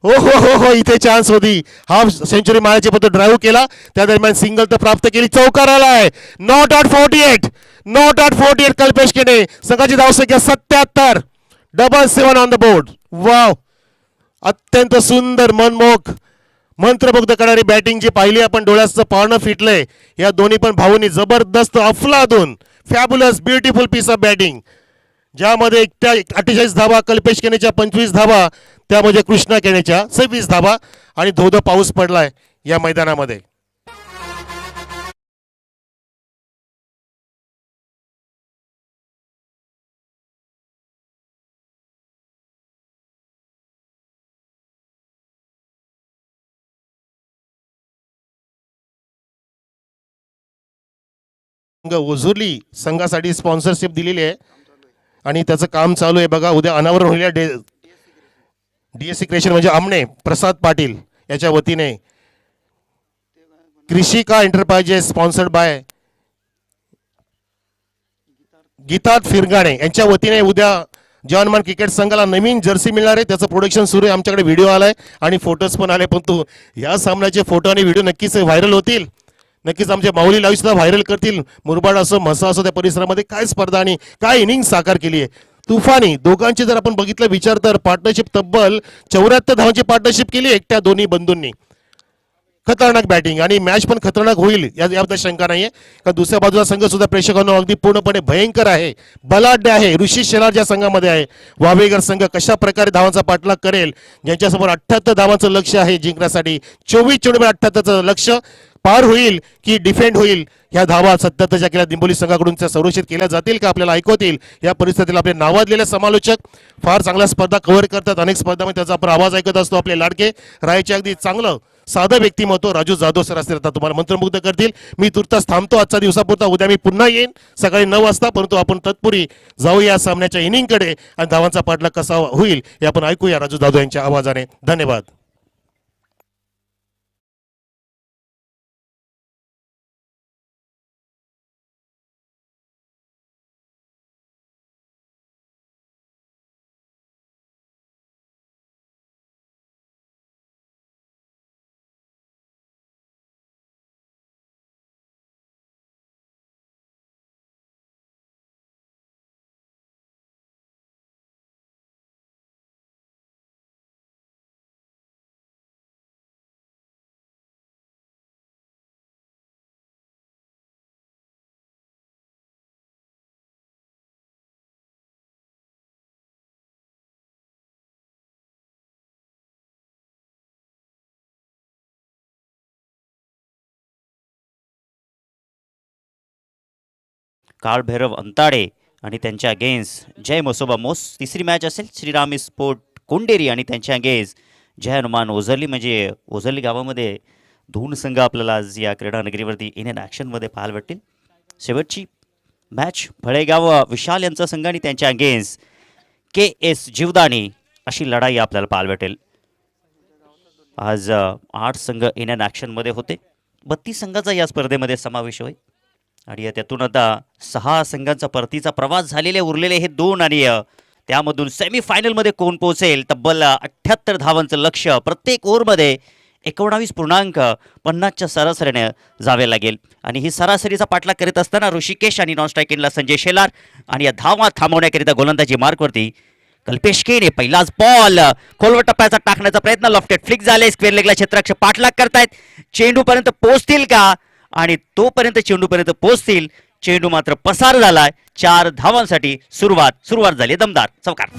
हो हो हो हो, इथे चान्स होती. हाफ सेंचुरी मारायची पण तो ड्राईव्ह केला. त्या दरम्यान सिंगल तर प्राप्त केली. चौकार आलाय. Not out 48. Not out 48 Kalpesh केने. संघाची धावसंख्या 77. Double 7 on the board. Wow, अत्यंत सुंदर, मनमोहक, मंत्रमुग्ध करणारी बॅटिंग जी पाहिली आपण, डोळ्याचं पारणं फिटलंय या दोन्ही पण भाऊंनी. जबरदस्त, अफलातून, fabulous, beautiful piece of batting, ज्यामध्ये एकट्या 48 धावा कल्पेश केनेच्या, 25 धावा त्यामध्ये कृष्णा केनेच्या, 26 धावा, आणि धोधो पाऊस पडलाय या मैदानामध्ये. ओझुर्ली संघासाठी स्पॉन्सरशिप दिलेली आहे आणि त्याचं काम चालू आहे बघा. उद्या अनावरण होईल डीएससी क्रिएशन म्हणजे आमने प्रसाद पाटील याच्या वतीने. कृषिका एंटरप्राइजेस स्पॉन्सर्ड बाय गीतात फिरगाणे यांच्या वतीने उद्या जवानमान क्रिकेट संघाला नवीन जर्सी मिळणार आहे. त्याचं प्रोडक्शन सुरू आहे. आमच्याकडे व्हिडिओ आलाय आणि फोटोज पण आले, परंतु या सामन्याचे फोटो आणि व्हिडिओ नक्कीच व्हायरल होतील. नक्कीच आमच्या माऊली लाईव्ह सुद्धा व्हायरल करतील. मुरबाड असो, म्हसा असो, त्या परिसरामध्ये काय स्पर्धा आणि काय इनिंग साकार केली आहे. तुफानी दोघांची जर आपण बघितलं विचार तर पार्टनरशिप तब्बल 74 धावांची पार्टनरशिप केली एकट्या दोन्ही बंधूंनी. खतरनाक बॅटिंग आणि मॅच पण खतरनाक होईल याबद्दल शंका नाहीये. का दुसऱ्या बाजूला संघ सुद्धा प्रेक्षकांना अगदी पूर्णपणे भयंकर आहे, बलाढ्य आहे. ऋषी शेलार ज्या संघामध्ये आहे, वावेगर संघ कशा प्रकारे धावांचा पाठलाग करेल, ज्यांच्यासमोर 78 धावांचं लक्ष आहे जिंकण्यासाठी. 24 चेंडूमध्ये 78चं लक्ष पार होईल की डिफेंड होईल. ह्या धावा 77च्या केल्या दिंबोली संघाकडून त्या संरक्षित केल्या जातील का, आपल्याला ऐकवतील. या परिस्थितीला आपले नावाजलेले समालोचक फार चांगल्या स्पर्धा कव्हर करतात. अनेक स्पर्धामध्ये त्याचा आपण आवाज ऐकत असतो. आपले लाडके रायचे अगदी चांगलं साधं व्यक्तिमत्व राजू जाधव सर असतील, आता तुम्हाला मंत्रमुग्ध करतील. मी तुर्तास थांबतो आजच्या दिवसापुरता. उद्या मी पुन्हा येईन सकाळी 9 वाजता, परंतु आपण तत्पूर्वी जाऊया या सामन्याच्या इनिंगकडे आणि धावांचा पाठलाग कसा होईल हे आपण ऐकूया राजू जाधव यांच्या आवाजाने. धन्यवाद. काळभैरव अंताडे आणि त्यांच्या अगेन्स्ट जय मसोबा मोस. तिसरी मॅच असेल श्रीराम स्पोर्ट कोंडेरी आणि त्यांच्या अगेन्स्ट जय हनुमान ओझरली. म्हणजे ओझरली गावामध्ये दोन संघ आपल्याला आज या क्रीडा नगरीवरती इन ॲक्शनमध्ये पाहायला भेटतील. शेवटची मॅच फळेगाव विशाल यांचा संघ आणि त्यांच्या अगेन्स्ट के एस जीवदानी अशी लढाई आपल्याला पाहायला भेटेल. आज 8 संघ इन ॲक्शनमध्ये होते. 32 संघाचा या स्पर्धेमध्ये समावेश होईल आणि त्यातून आता 6 संघांचा परतीचा प्रवास झालेले उरलेले हे 2 आणि त्यामधून सेमीफायनलमध्ये कोण पोहोचेल. तब्बल 78 धावांचं लक्ष प्रत्येक ओव्हरमध्ये 19.50च्या सरासरीने जावे लागेल आणि ही सरासरीचा पाठलाग करीत असताना ऋषिकेश आणि नॉन स्ट्रायकिंगला संजय शेलार आणि या धावा थांबवण्याकरिता गोलंदाजी मार्कवरती कल्पेश केने. पहिलाच बॉल खोलवर टप्प्याचा टाकण्याचा प्रयत्न, लॉफ्टेड फ्लिक झाले. स्क्वेअर लेगला क्षेत्ररक्षक पाठलाग करतायत. चेंडूपर्यंत पोहोचतील का आणि तोपर्यंत चेंडूपर्यंत पोहोचतील. चेंडू मात्र पसार झालाय. 4 धावांसाठी सुरुवात झाली दमदार. चौकार.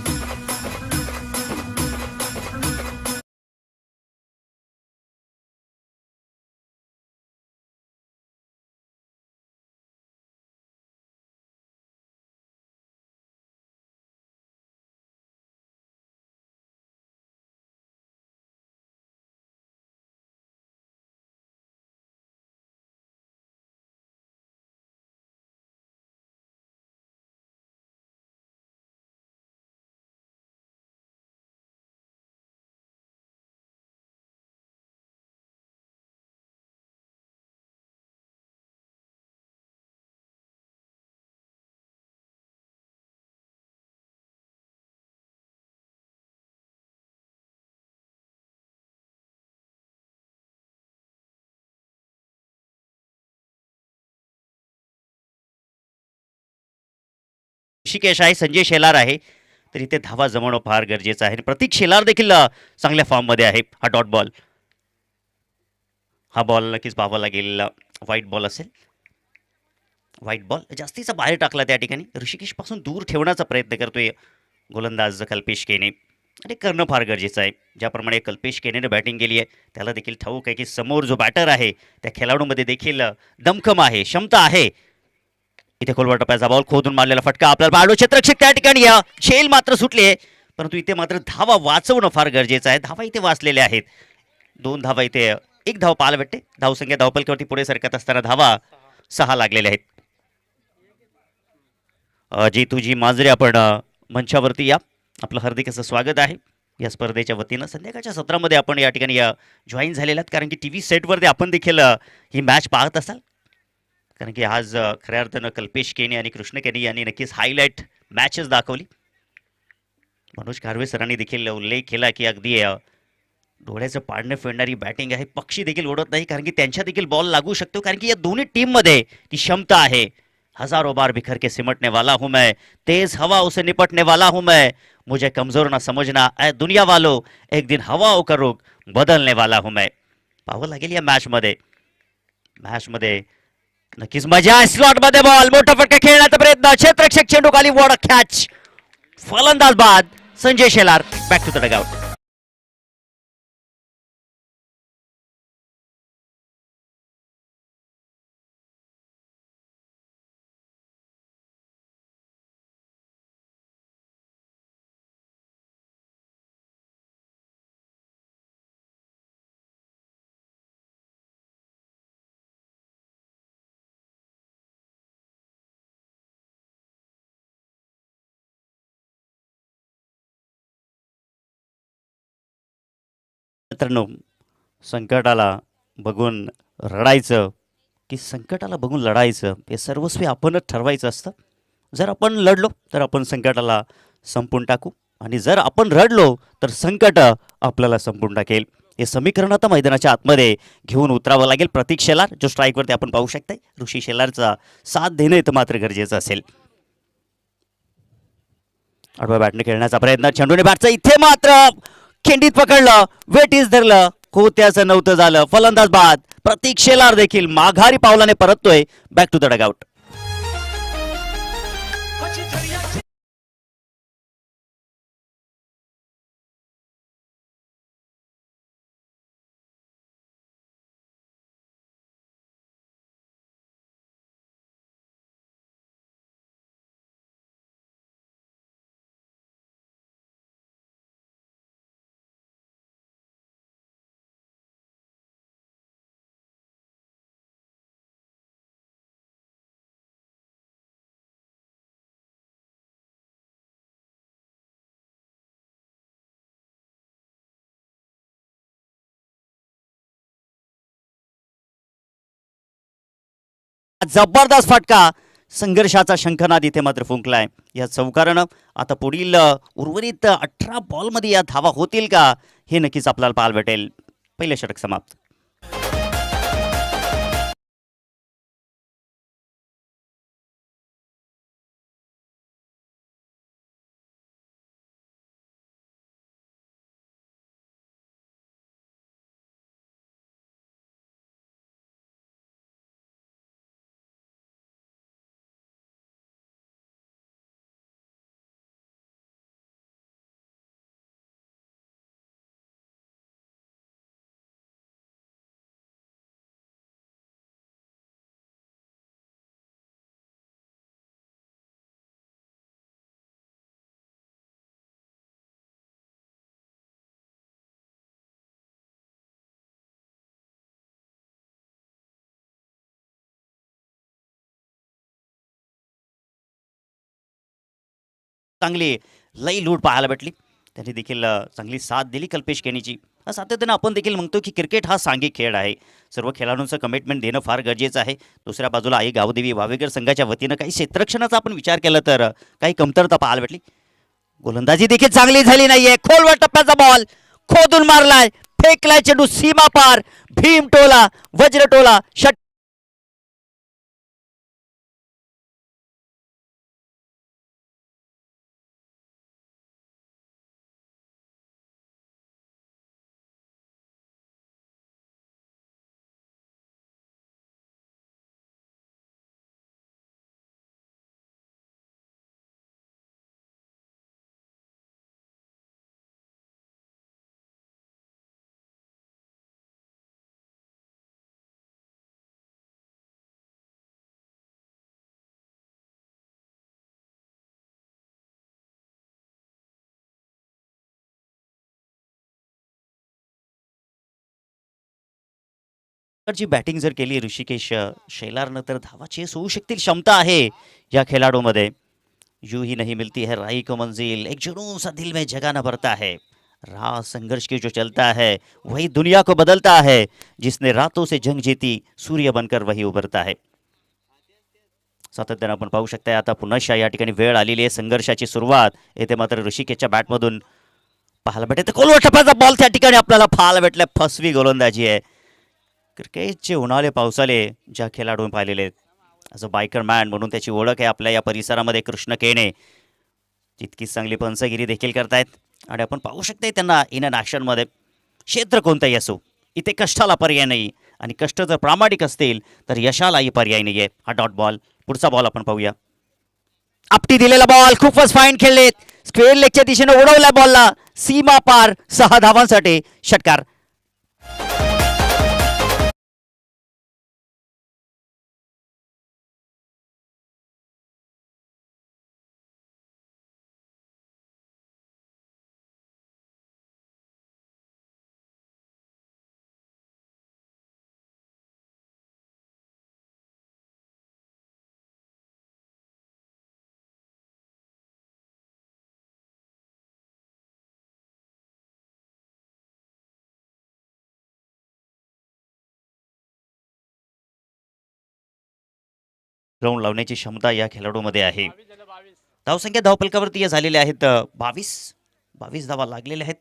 ऋषिकेश आहे, संजय शेलार आहे, तर इथे धावा जमवणं फार गरजेचं आहे. आणि प्रतीक शेलार देखील चांगल्या फॉर्ममध्ये आहे. हा डॉट बॉल, हा बॉल नक्कीच पाहावा लागेल, व्हाईट बॉल असेल. व्हाईट बॉल जास्तीचा बाहेर टाकला त्या ठिकाणी. ऋषिकेशपासून दूर ठेवण्याचा प्रयत्न करतोय गोलंदाज कल्पेश केने, आणि करणं फार गरजेचं आहे. ज्याप्रमाणे कल्पेश केनेने बॅटिंग केली आहे त्याला देखील ठाऊक आहे की समोर जो बॅटर आहे त्या खेळाडूमध्ये देखील दमखम आहे, क्षमता आहे. इथे खोलवर टप्प्याचा बॉल, खोदून मारलेला फटका, आपल्याला बाळू क्षेत्ररक्षक त्या ठिकाणी झेल मात्र सुटली आहे, परंतु इथे मात्र धावा वाचवणं फार गरजेचं आहे. धावा इथे वाचलेल्या आहेत, 2 धावा इथे, 1 धाव पाहायला भेटते. धावसंख्या धावपलकीवरती पुढे सरकत असताना धावा 6 लागलेल्या आहेत. जेतूजी मांजरे, आपण मंचावरती या, आपलं हार्दिक असं स्वागत आहे या स्पर्धेच्या वतीनं. संध्याकाळच्या सत्रामध्ये आपण या ठिकाणी जॉईन झालेला आहेत, कारण की टी व्ही सेटवरती आपण देखील ही मॅच पाहत असाल, कारण की आज खऱ्या अर्थानं कल्पेश केने आणि कृष्ण केने यांनी नक्कीच हायलाईट मॅचेस दाखवली. मनोज कार्वे सरांनी देखील उल्लेख केला की अगदी डोळ्याचं पाडणं फेडणारी बॅटिंग आहे. पक्षी देखील उडत नाही, कारण की त्यांच्या देखील बॉल लागू शकतो, कारण की या दोन्ही टीममध्ये ती क्षमता आहे. हजारों बार बिखर के सिमटने वाला हूं मैं, तेज हवा उसे निपटने वाला हूं मैं, मुझे कमजोर ना समझना ऐ दुनिया वालों, एक दिन हवाओं का रुख बदलने वाला हूं मैं. पाहावं लागेल या मॅचमध्ये नक्कीच मजा आहे. स्लॉट मध्ये बॉल, मोठा फटका खेळण्याचा प्रयत्न, क्षेत्ररक्षक चेंडू खाली, वॉड कॅच, फलंदाज बाद Sanjay Shelar, back to the dugout. मित्रांनो, संकटाला बघून रडायचं की संकटाला बघून लढायचं हे सर्वस्वी आपणच ठरवायचं असतं. जर आपण लढलो तर आपण संकटाला संपून टाकू, आणि जर आपण रडलो तर संकट आपल्याला संपून टाकेल. हे समीकरण आता मैदानाच्या आतमध्ये घेऊन उतरावं लागेल. प्रतीक शेलार जो स्ट्राईकवरती आपण पाहू शकताय, ऋषी शेलारचा साथ देणं इथं मात्र गरजेचं असेल. आडवा बॅटने खेळण्याचा प्रयत्न, चेंडूने बॅटचं इथे मात्र खिंडीत पकडलं, वेटीस धरलं, कोत्याचं नव्हतं झालं, फलंदाज बाद. प्रतीक शेलार देखील माघारी पावलाने परततोय, बॅक टू द डगआउट. जबरदस्त फटका, संघर्षाचा शंखनाद इथे मात्र फुंकलाय या चौकारानं. आता पुढील उर्वरित 18 बॉलमध्ये या धावा होतील का हे नक्कीच आपल्याला पाहायला भेटेल. पहिलं षटक समाप्त. चांगली लई लूट पाहायला भेटली, त्यांनी देखील चांगली साथ दिली कल्पेश केनीची. सातत्यानं आपण देखील म्हणतो की क्रिकेट हा सांघिक खेळ आहे, सर्व खेळाडूंचं कमिटमेंट देणं फार गरजेचं आहे. दुसऱ्या बाजूला आई गावदेवी वावेकर संघाच्या वतीनं काही क्षेत्ररक्षणाचा आपण विचार केला तर काही कमतरता पाहायला भेटली. गोलंदाजी देखील चांगली झाली नाहीये, खोलवर टप्प्याचा बॉल, खोदून मारलाय, फेकलाय चेंडू सीमा पार, भीम टोला, वज्र टोला, जी बॅटिंग जर केली ऋषिकेश शेलारनं तर धावा चेस होऊ शकतील क्षमता आहे या खेळाडूमध्ये. यूं ही नहीं मिलती है राही को मंजिल, एक जुनून सा दिल में जगाना पड़ता है, राह संघर्ष की जो चलता है वही दुनिया को बदलता है, जिसने रातों से जंग जीती सूर्य बनकर वही उभरता है. सातत्यानं आपण पाहू शकताय आता पुन्हा या ठिकाणी वेळ आलेली आहे संघर्षाची सुरुवात येथे मात्र ऋषिकेशच्या बॅटमधून पाहायला भेटते कोलवर टप्प्याचा बॉल त्या ठिकाणी आपल्याला पाहायला भेटलाय. फसवी गोलंदाजी आहे. क्रिकेटचे उन्हाळे पावसाळे ज्या खेळाडूंनी पाहिलेले आहेत ॲज अ बायकर मॅन म्हणून त्याची ओळख आहे आपल्या या परिसरामध्ये कृष्ण केणे तितकीच चांगली पंचगिरी देखील करतायत आणि आपण पाहू शकता त्यांना इन अन ॲक्शनमध्ये. क्षेत्र कोणतंही असो इथे कष्टाला पर्याय नाही आणि कष्ट जर प्रामाणिक असतील तर यशालाही पर्याय नाही आहे. हा डॉट बॉल. पुढचा बॉल आपण पाहूया. आपटी दिलेला बॉल खूपच फाईन खेळलेत. स्क्वेअर लेगच्या दिशेने उडवला बॉलला सीमा पार 6 धावांसाठी षटकार. राऊंड लावण्याची क्षमता या खेळाडूमध्ये आहे. धावसंख्या धावफलकावरती झालेल्या आहेत 22 धावा लागलेल्या आहेत.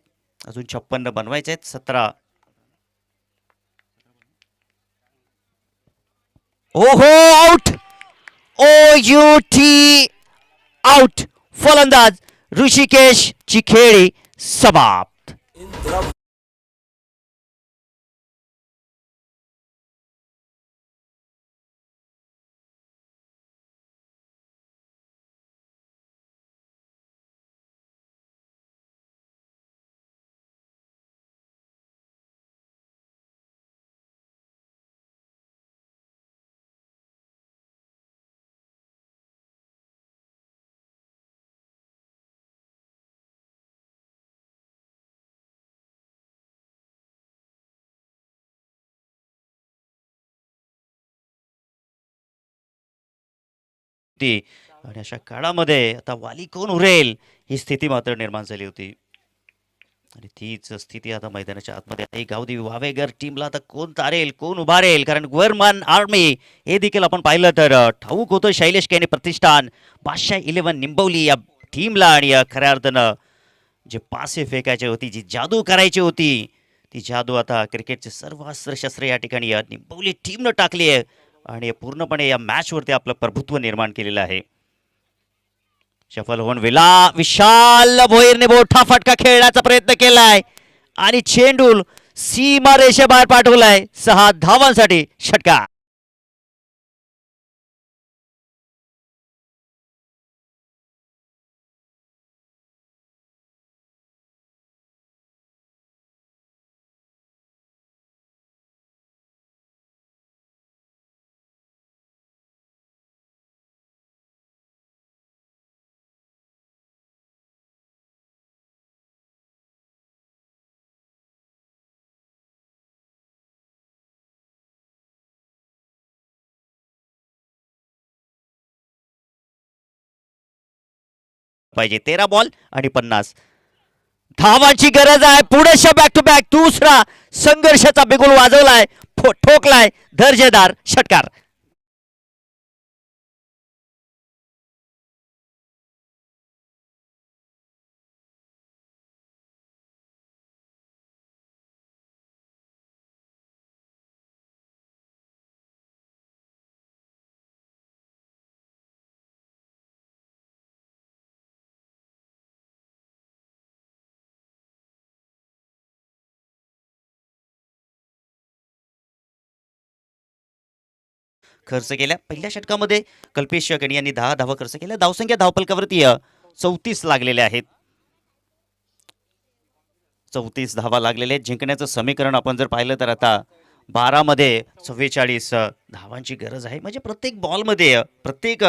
अजून 56 बनवायचे आहेत. 17. ओहो आउट. OUT out. फलंदाज ऋषिकेश ची खेळी समाप्त. आणि अशा काळामध्ये आता वाली कोण उरेल ही स्थिती मात्र निर्माण झाली होती आणि तीच स्थिती आता मैदानाच्या आतमध्ये आहे. गावदेवी वावेगर टीमला आता कोण तारेल कोण उभारेल कारण गव्हर्नमेंट आर्मी हे देखील आपण पाहिलं तर ठाऊक होतं शैलेश केने प्रतिष्ठान बादशाह 11 निंबवली या टीमला आणि खऱ्या अर्थानं जे पासे फेकायचे होती जी जादू करायची होती ती जादू आता क्रिकेटचे सर्व अस्त्रशस्त्र या ठिकाणी या निंबवली टीमनं टाकली आहे आणि पूर्णपणे या मॅचवरती आपलं प्रभुत्व निर्माण केलेलं आहे. सफल होऊन विशाल भोईरने मोठा फटका खेळण्याचा प्रयत्न केलाय आणि चेंडू सीमा रेषेबाहेर पाठवलाय. 6 धावांसाठी षटकार. पाहिजे 13 बॉल आणि 50 धावांची गरज आहे. पुढे बॅक टू बॅक दुसरा संघर्षाचा बिगुल वाजवलाय ठोकलाय दर्जेदार षटकार. खर्च केल्या पहिल्या षटकामध्ये कल्पेश गणी यांनी 10 धावा खर्च केल्या. धावसंख्या धावफलकावरती 34 लागलेल्या आहेत. 34 धावा लागलेले आहेत. जिंकण्याचं समीकरण आपण जर पाहिलं तर आता 12 मध्ये 44 धावांची गरज आहे. म्हणजे प्रत्येक बॉलमध्ये प्रत्येक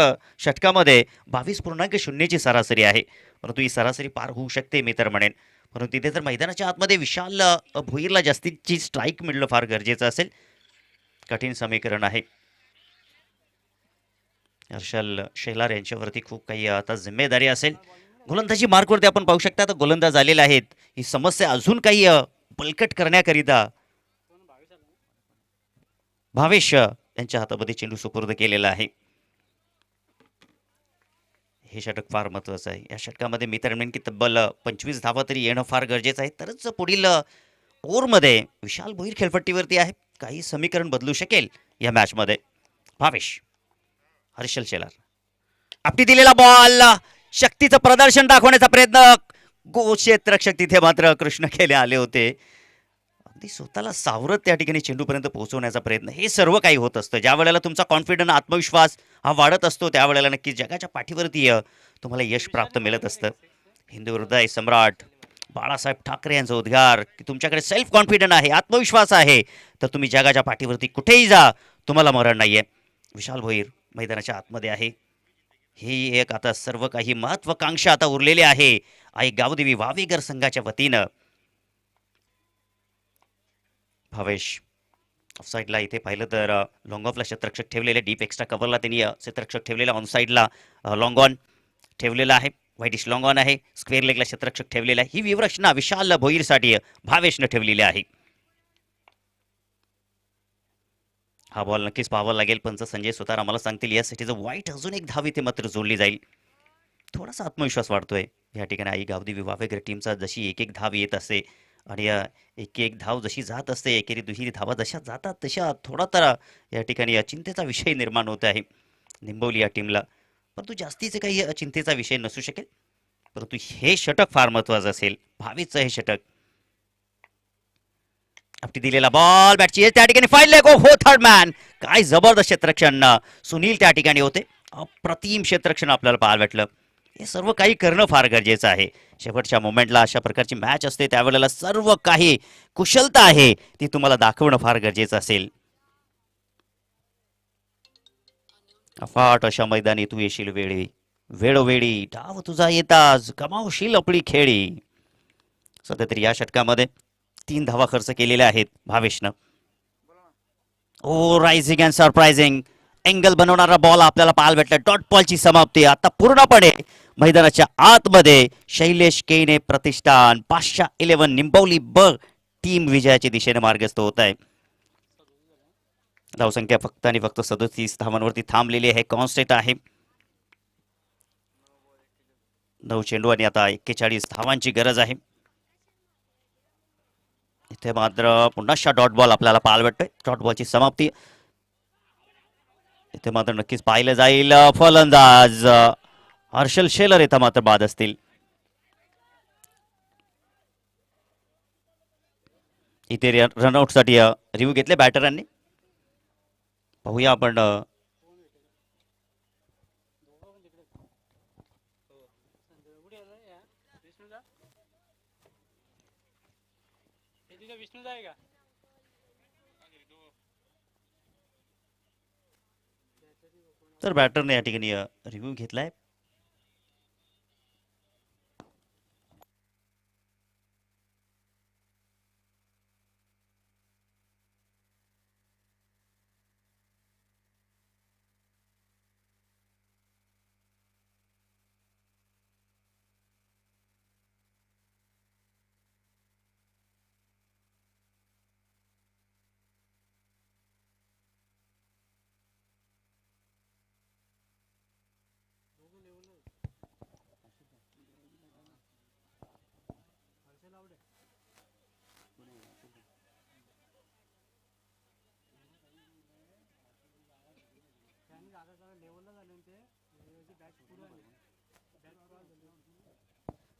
षटकामध्ये 22.0 ची सरासरी आहे. परंतु ही सरासरी पार होऊ शकते मी तर म्हणेन. परंतु तिथे तर मैदानाच्या आतमध्ये विशाल भोईरला जास्तीची स्ट्राईक मिळणं फार गरजेचं असेल. कठीण समीकरण आहे. हर्षल शेलार यांच्यावरती खूप काही आता जिम्मेदारी असेल. गोलंदाजी मार्कवरती आपण पाहू शकता, आता गोलंदाज आलेले आहेत. ही समस्या अजून काही बलकट करण्याकरिता भावेश यांच्या हातामध्ये चेंडू सुपूर्द केलेला आहे. हे षटक फार महत्वाचं आहे. या षटकामध्ये मी तर म्हणेन की तब्बल 25 धावा तरी येणं फार गरजेचं आहे, तरच पुढील ओव्हरमध्ये विशाल भोईर खेळपट्टीवरती आहे. काही समीकरण बदलू शकेल या मॅचमध्ये. भावेश, हर्षल शेलार, आपटी दिलेला बॉल, शक्तीचं प्रदर्शन दाखवण्याचा प्रयत्न. क्षेत्ररक्षक तिथे मात्र कृष्ण खेले आले होते. अगदी स्वतःला सावरत त्या ठिकाणी चेंडूपर्यंत पोहोचवण्याचा प्रयत्न. हे सर्व काही होत असतं ज्या वेळेला तुमचा कॉन्फिडन्स, आत्मविश्वास हा वाढत असतो. त्यावेळेला नक्कीच जगाच्या पाठीवरती तुम्हाला यश प्राप्त मिळत असतं. हिंदू हृदय सम्राट बाळासाहेब ठाकरे यांचा उद्गार की तुमच्याकडे सेल्फ कॉन्फिडन्स आहे, आत्मविश्वास आहे, तर तुम्ही जगाच्या पाठीवरती कुठेही जा, तुम्हाला मरण नाहीये. विशाल भोईर मैदानाच्या आतमध्ये आहे. ही एक आता सर्व काही महत्वाकांक्षा आता उरलेली आहे आई गावदेवी वावेगर संघाच्या वतीनं. भावेश ऑफसाईडला इथे पाहिलं तर लॉंग ऑफला क्षेत्ररक्षक ठेवलेले, डीप एक्स्ट्रा कव्हरला त्यांनी क्षेत्ररक्षक ठेवलेला, ऑन साईडला लॉंग ऑन ठेवलेला आहे, व्हाईटिश लॉंग ऑन आहे, स्क्वेअर लेगला क्षेत्ररक्षक ठेवलेला आहे. ही व्यूहरचना विशाल भोईरसाठी भावेशनं ठेवलेली आहे. हा बॉल नक्कीच पाहावा लागेल. पंच संजय सुतार आम्हाला सांगतील यासाठीचं वाईट अजून एक धाव इथे मात्र जोडली जाईल. थोडासा आत्मविश्वास वाढतोय या ठिकाणी आई गावदेवी वावेगर टीमचा. जशी एक एक धाव येत असते आणि एक एक धाव जशी जात असते, एकेरी दुहेरी धावा जशा जातात तशा थोडा तर या ठिकाणी चिंतेचा विषय निर्माण होत आहे निंबवली या टीमला. परंतु जास्तीचे काही चिंतेचा विषय नसू शकेल. परंतु हे षटक फार महत्वाचं असेल, भावीचं हे षटक. आपली दिलेला बॉल बॅटची त्या ठिकाणी फाईन लेग हो थर्ड मॅन. काय जबरदस्त क्षेत्ररक्षण सुनील त्या ठिकाणी होते. अप्रतिम क्षेत्ररक्षण आपल्याला पाहायला भेटलं. हे सर्व काही करणं फार गरजेचं आहे. शेवटच्या मोमेंटला अशा प्रकारची मॅच असते त्यावेळेला सर्व काही कुशलता आहे ती तुम्हाला दाखवणं फार गरजेचं असेल. अफाट अशा मैदानी तू येशील वेळी, वेळोवेळी डाव तुझा येताच कमावशील आपली खेळी. सध्या तरी या षटकामध्ये 3 धावा खर्च केलेल्या आहेत भावेशनं. ओ रायझिंग अँड सरप्रायझिंग अँगल बनवणारा बॉल आपल्याला पाहायला भेटला. डॉट बॉलची समाप्ती आता पूर्णपणे मैदानाच्या आतमध्ये. शैलेश केने प्रतिष्ठान 511 निंबवली ब टीम विजयाच्या दिशेने मार्गस्थ होत आहे. धावसंख्या फक्त आणि फक्त 37 धावांवरती थांबलेली आहे. कॉन्स्टेंट आहे 9 चेंडू आणि आता 41 धावांची गरज आहे. इथे मात्र पुन्हा डॉट बॉल आपल्याला पाहायला भेटतोय. डॉट बॉलची समाप्ती इथे मात्र नक्कीच पाहिलं जाईल. फलंदाज हर्षल शेलर इथं मात्र बाद असतील. इथे रनआउट साठी रिव्ह्यू घेतले बॅटरांनी. पाहूया आपण. तर बॅटरने या ठिकाणी रिव्ह्यू घेतलाय.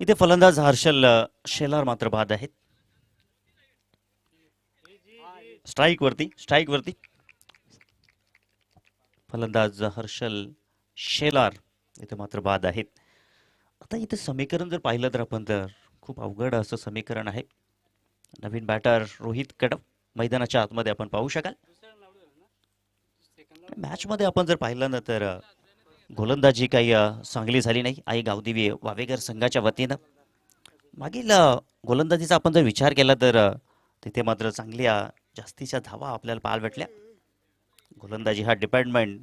इथे फलंदाज हर्षल शेलार मात्र बाद आहेत. स्ट्राईक वरती फलंदाज हर्षल शेलार इथे मात्र बाद आहेत. आता इथे समीकरण जर पाहिलं तर आपण तर खूप अवघड असं समीकरण आहे. नवीन बॅटर रोहित कडव मैदानाच्या आतमध्ये आपण पाहू शकाल. मॅच मध्ये आपण जर पाहिलं ना तर गोलंदाजी काही चांगली झाली नाही आई गावदेवी वावेगर संघाच्या वतीनं. मागील गोलंदाजीचा आपण जर विचार केला तर तिथे मात्र चांगल्या जास्तीच्या धावा आपल्याला पाहायला भेटल्या. गोलंदाजी हा डिपार्टमेंट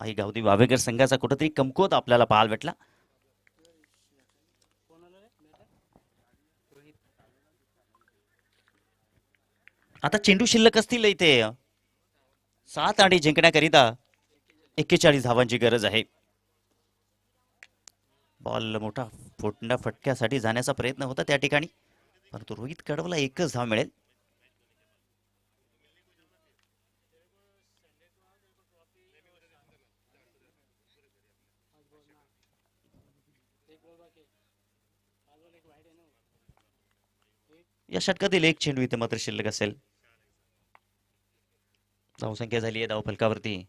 आई गावदेवी वावेकर संघाचा कुठेतरी कमकुवत आपल्याला पाहायला भेटला. आता चेंडू शिल्लक असतील इथे 7 आणि जिंकण्याकरिता 41 धावांची गरज आहे. बॉल मोठा फटक्यासाठी जाण्याचा प्रयत्न होता त्या ठिकाणी, परंतु रोहित कडवला एकच धाव मिळेल. या षटकातील एक चेंडू इथे मात्र शिल्लक असेल. धावसंख्या झाली आहे धावफलकावरती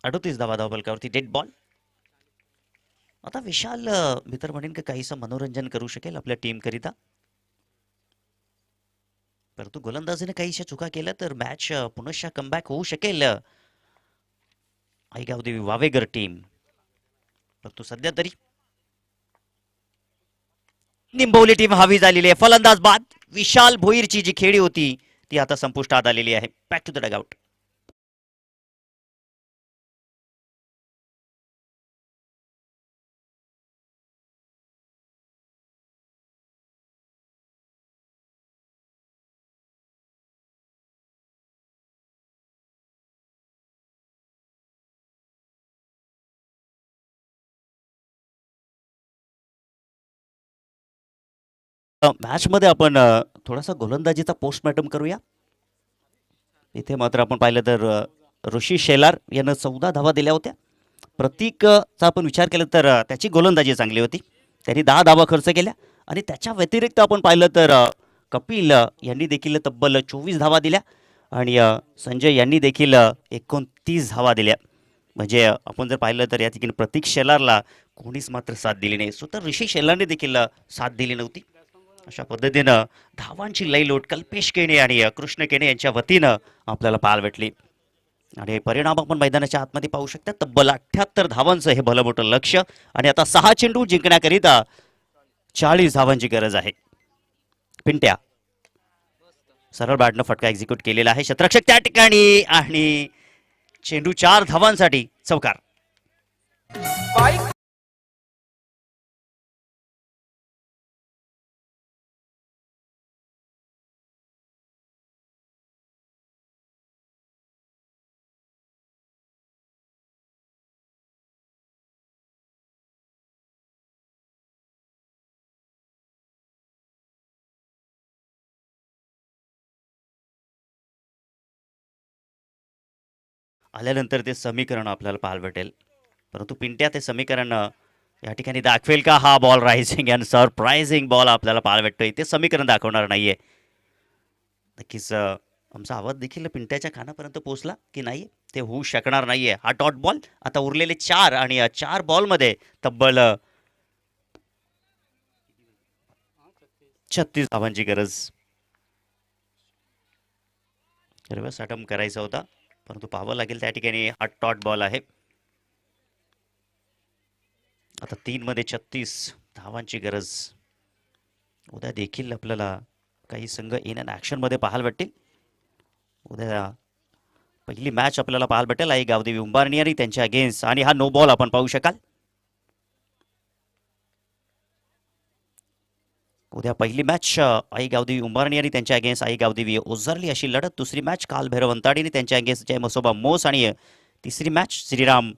38 धावा धावफलकावरती. Dead ball. आता विशाल मित्र म्हणेन का काहीसं मनोरंजन करू शकेल आपल्या टीम करिता, परंतु गोलंदाजीने काहीशा चुका केल्या तर मॅच पुनश्च कमबॅक होऊ शकेल आई गावदेवी वावेगर टीम. परंतु सध्या तरी निंबवली टीम हवी झालेली आहे. फलंदाज बाद. विशाल भोईरची जी खेळी होती ती आता संपुष्टात आलेली आहे. Back to the dugout. Match मध्ये आपण थोडासा गोलंदाजीचा पोस्टमॉर्टम करूया. इथे मात्र आपण पाहिलं तर ऋषी शेलार यानं 14 धावा दिल्या होत्या. प्रतीकचा आपण विचार केला तर त्याची गोलंदाजी चांगली होती, त्यांनी 10 धावा खर्च केल्या. आणि त्याच्या व्यतिरिक्त आपण पाहिलं तर कपिल यांनी देखील तब्बल 24 धावा दिल्या आणि संजय यांनी देखील 29 धावा दिल्या. म्हणजे आपण जर पाहिलं तर या ठिकाणी प्रतीक शेलारला कोणीच मात्र साथ दिली नाही, स्वतः ऋषी शेलारने देखील साथ दिली नव्हती. अशा पद्धतीनं धावांची लयलोट कल्पेश केणे आणि कृष्ण केणे यांच्या वतीनं आपल्याला पाहायला भेटली. आणि परिणाम आपण मैदानाच्या आतमध्ये पाहू शकता. तब्बल 78 धावांचं हे भलं मोठं लक्ष. आणि आता 6 चेंडू जिंकण्याकरिता 40 धावांची गरज आहे. पिंट्या सरळ बॅटनं फटका एक्झिक्यूट केलेला आहे. शतरक्षक त्या ठिकाणी आणि चेंडू 4 धावांसाठी चौकार. आल्यानंतर ते समीकरण आपल्याला पाहायला भेटेल, परंतु पिंट्या ते समीकरण या ठिकाणी दाखवेल का? हा ball rising and surprising ball आपल्याला पाहायला भेटतोय. ते समीकरण दाखवणार नाहीये. नक्कीच आमचा आवाज देखील पिंट्याच्या कानापर्यंत पोहोचला की नाही ते होऊ शकणार नाहीये. हा डॉट बॉल. आता उरलेले 4 आणि 4 बॉलमध्ये तब्बल 36 धावांची गरज. रिव्हर्स अटेम्प्ट करायचा होता, परंतु पाहावं लागेल त्या ठिकाणी हा डॉट बॉल आहे. आता 3 मध्ये 36 धावांची गरज. उद्या देखील आपल्याला काही संघ इन अँड ॲक्शनमध्ये पाहायला भेटतील. उद्या पहिली मॅच आपल्याला पाहायला भेटेल आई गावदेवी उंबारणी आणि त्यांच्या अगेन्स्ट. आणि हा नो बॉल आपण पाहू शकाल. उद्या पहिली मॅच आई गावदेवी उंबारणी आणि त्यांच्या अगेन्स्ट आई गावदेवी ओझरली अशी लढत. दुसरी मॅच कालभैरव अंताडी आणि त्यांच्या अगेन्स्ट जय मसोबा मोस. आणि तिसरी मॅच श्रीराम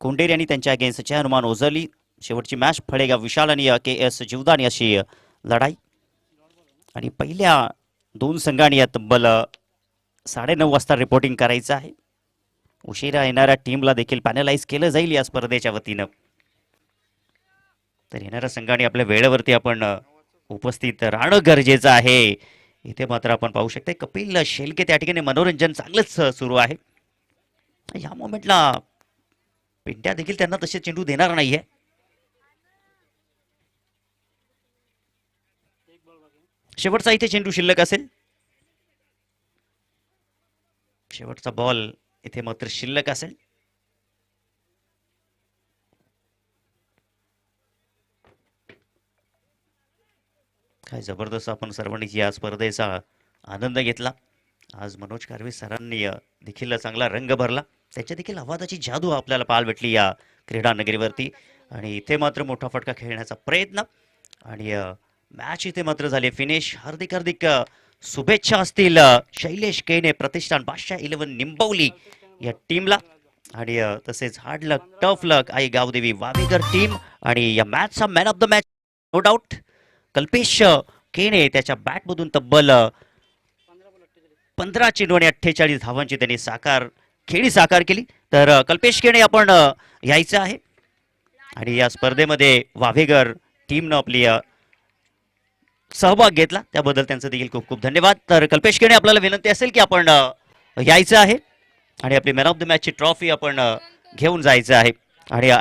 कोंडेरी आणि त्यांच्या अगेन्स्ट जय हनुमान ओझरली. शेवटची मॅच फळेगाव विशाल आणि KS जीवदानी अशी लढाई. आणि पहिल्या 2 संघांनी तब्बल 9:30 वाजता रिपोर्टिंग करायचं आहे. उशिरा येणाऱ्या टीमला देखील पॅनलाइज केलं जाईल या स्पर्धेच्या वतीनं. तर येणाऱ्या संघाने आपल्या वेळेवरती आपण उपस्थित राहणं गरजेचं आहे. इथे मात्र आपण पाहू शकता कपिल शेलके त्या ठिकाणी मनोरंजन चांगलंच सुरू आहे. या मोमेंटला पिंट्या देखील त्यांना तसे चेंडू देणार नाहीये. शेवटचा इथे चेंडू शिल्लक असेल. शेवटचा बॉल इथे मात्र शिल्लक असेल. काय जबरदस्त आपण सर्वांनी या स्पर्धेचा आनंद घेतला. आज मनोज कार्वे सरांनी देखील चांगला रंग भरला. त्यांच्या देखील आवाजाची जादू आपल्याला पाहायला भेटली या क्रीडा नगरीवरती. आणि इथे मात्र मोठा फटका खेळण्याचा प्रयत्न आणि मॅच इथे मात्र झाली फिनिश. हार्दिक हार्दिक शुभेच्छा असतील शैलेश केने, प्रतिष्ठान बादशाह 11 निंबवली या टीमला. आणि तसेच hard luck, tough luck, Aai Gavdevi Wavekar team. आणि या मॅचचा man of the match no doubt Kalpesh Kene. त्याच्या बॅटमधून तब्बल 15 चेंडू आणि 48 धावांची त्यांनी खेळी साकार केली. तर कल्पेश केने आपण यायचं आहे. आणि या स्पर्धेमध्ये वावेगर टीमनं आपली सहभाग घेतला त्याबद्दल त्यांचं देखील खूप खूप धन्यवाद. तर कल्पेश केने आपल्याला विनंती असेल की आपण यायचं आहे आणि आपली मॅन ऑफ द मॅचची ट्रॉफी आपण घेऊन जायचं आहे. आणि या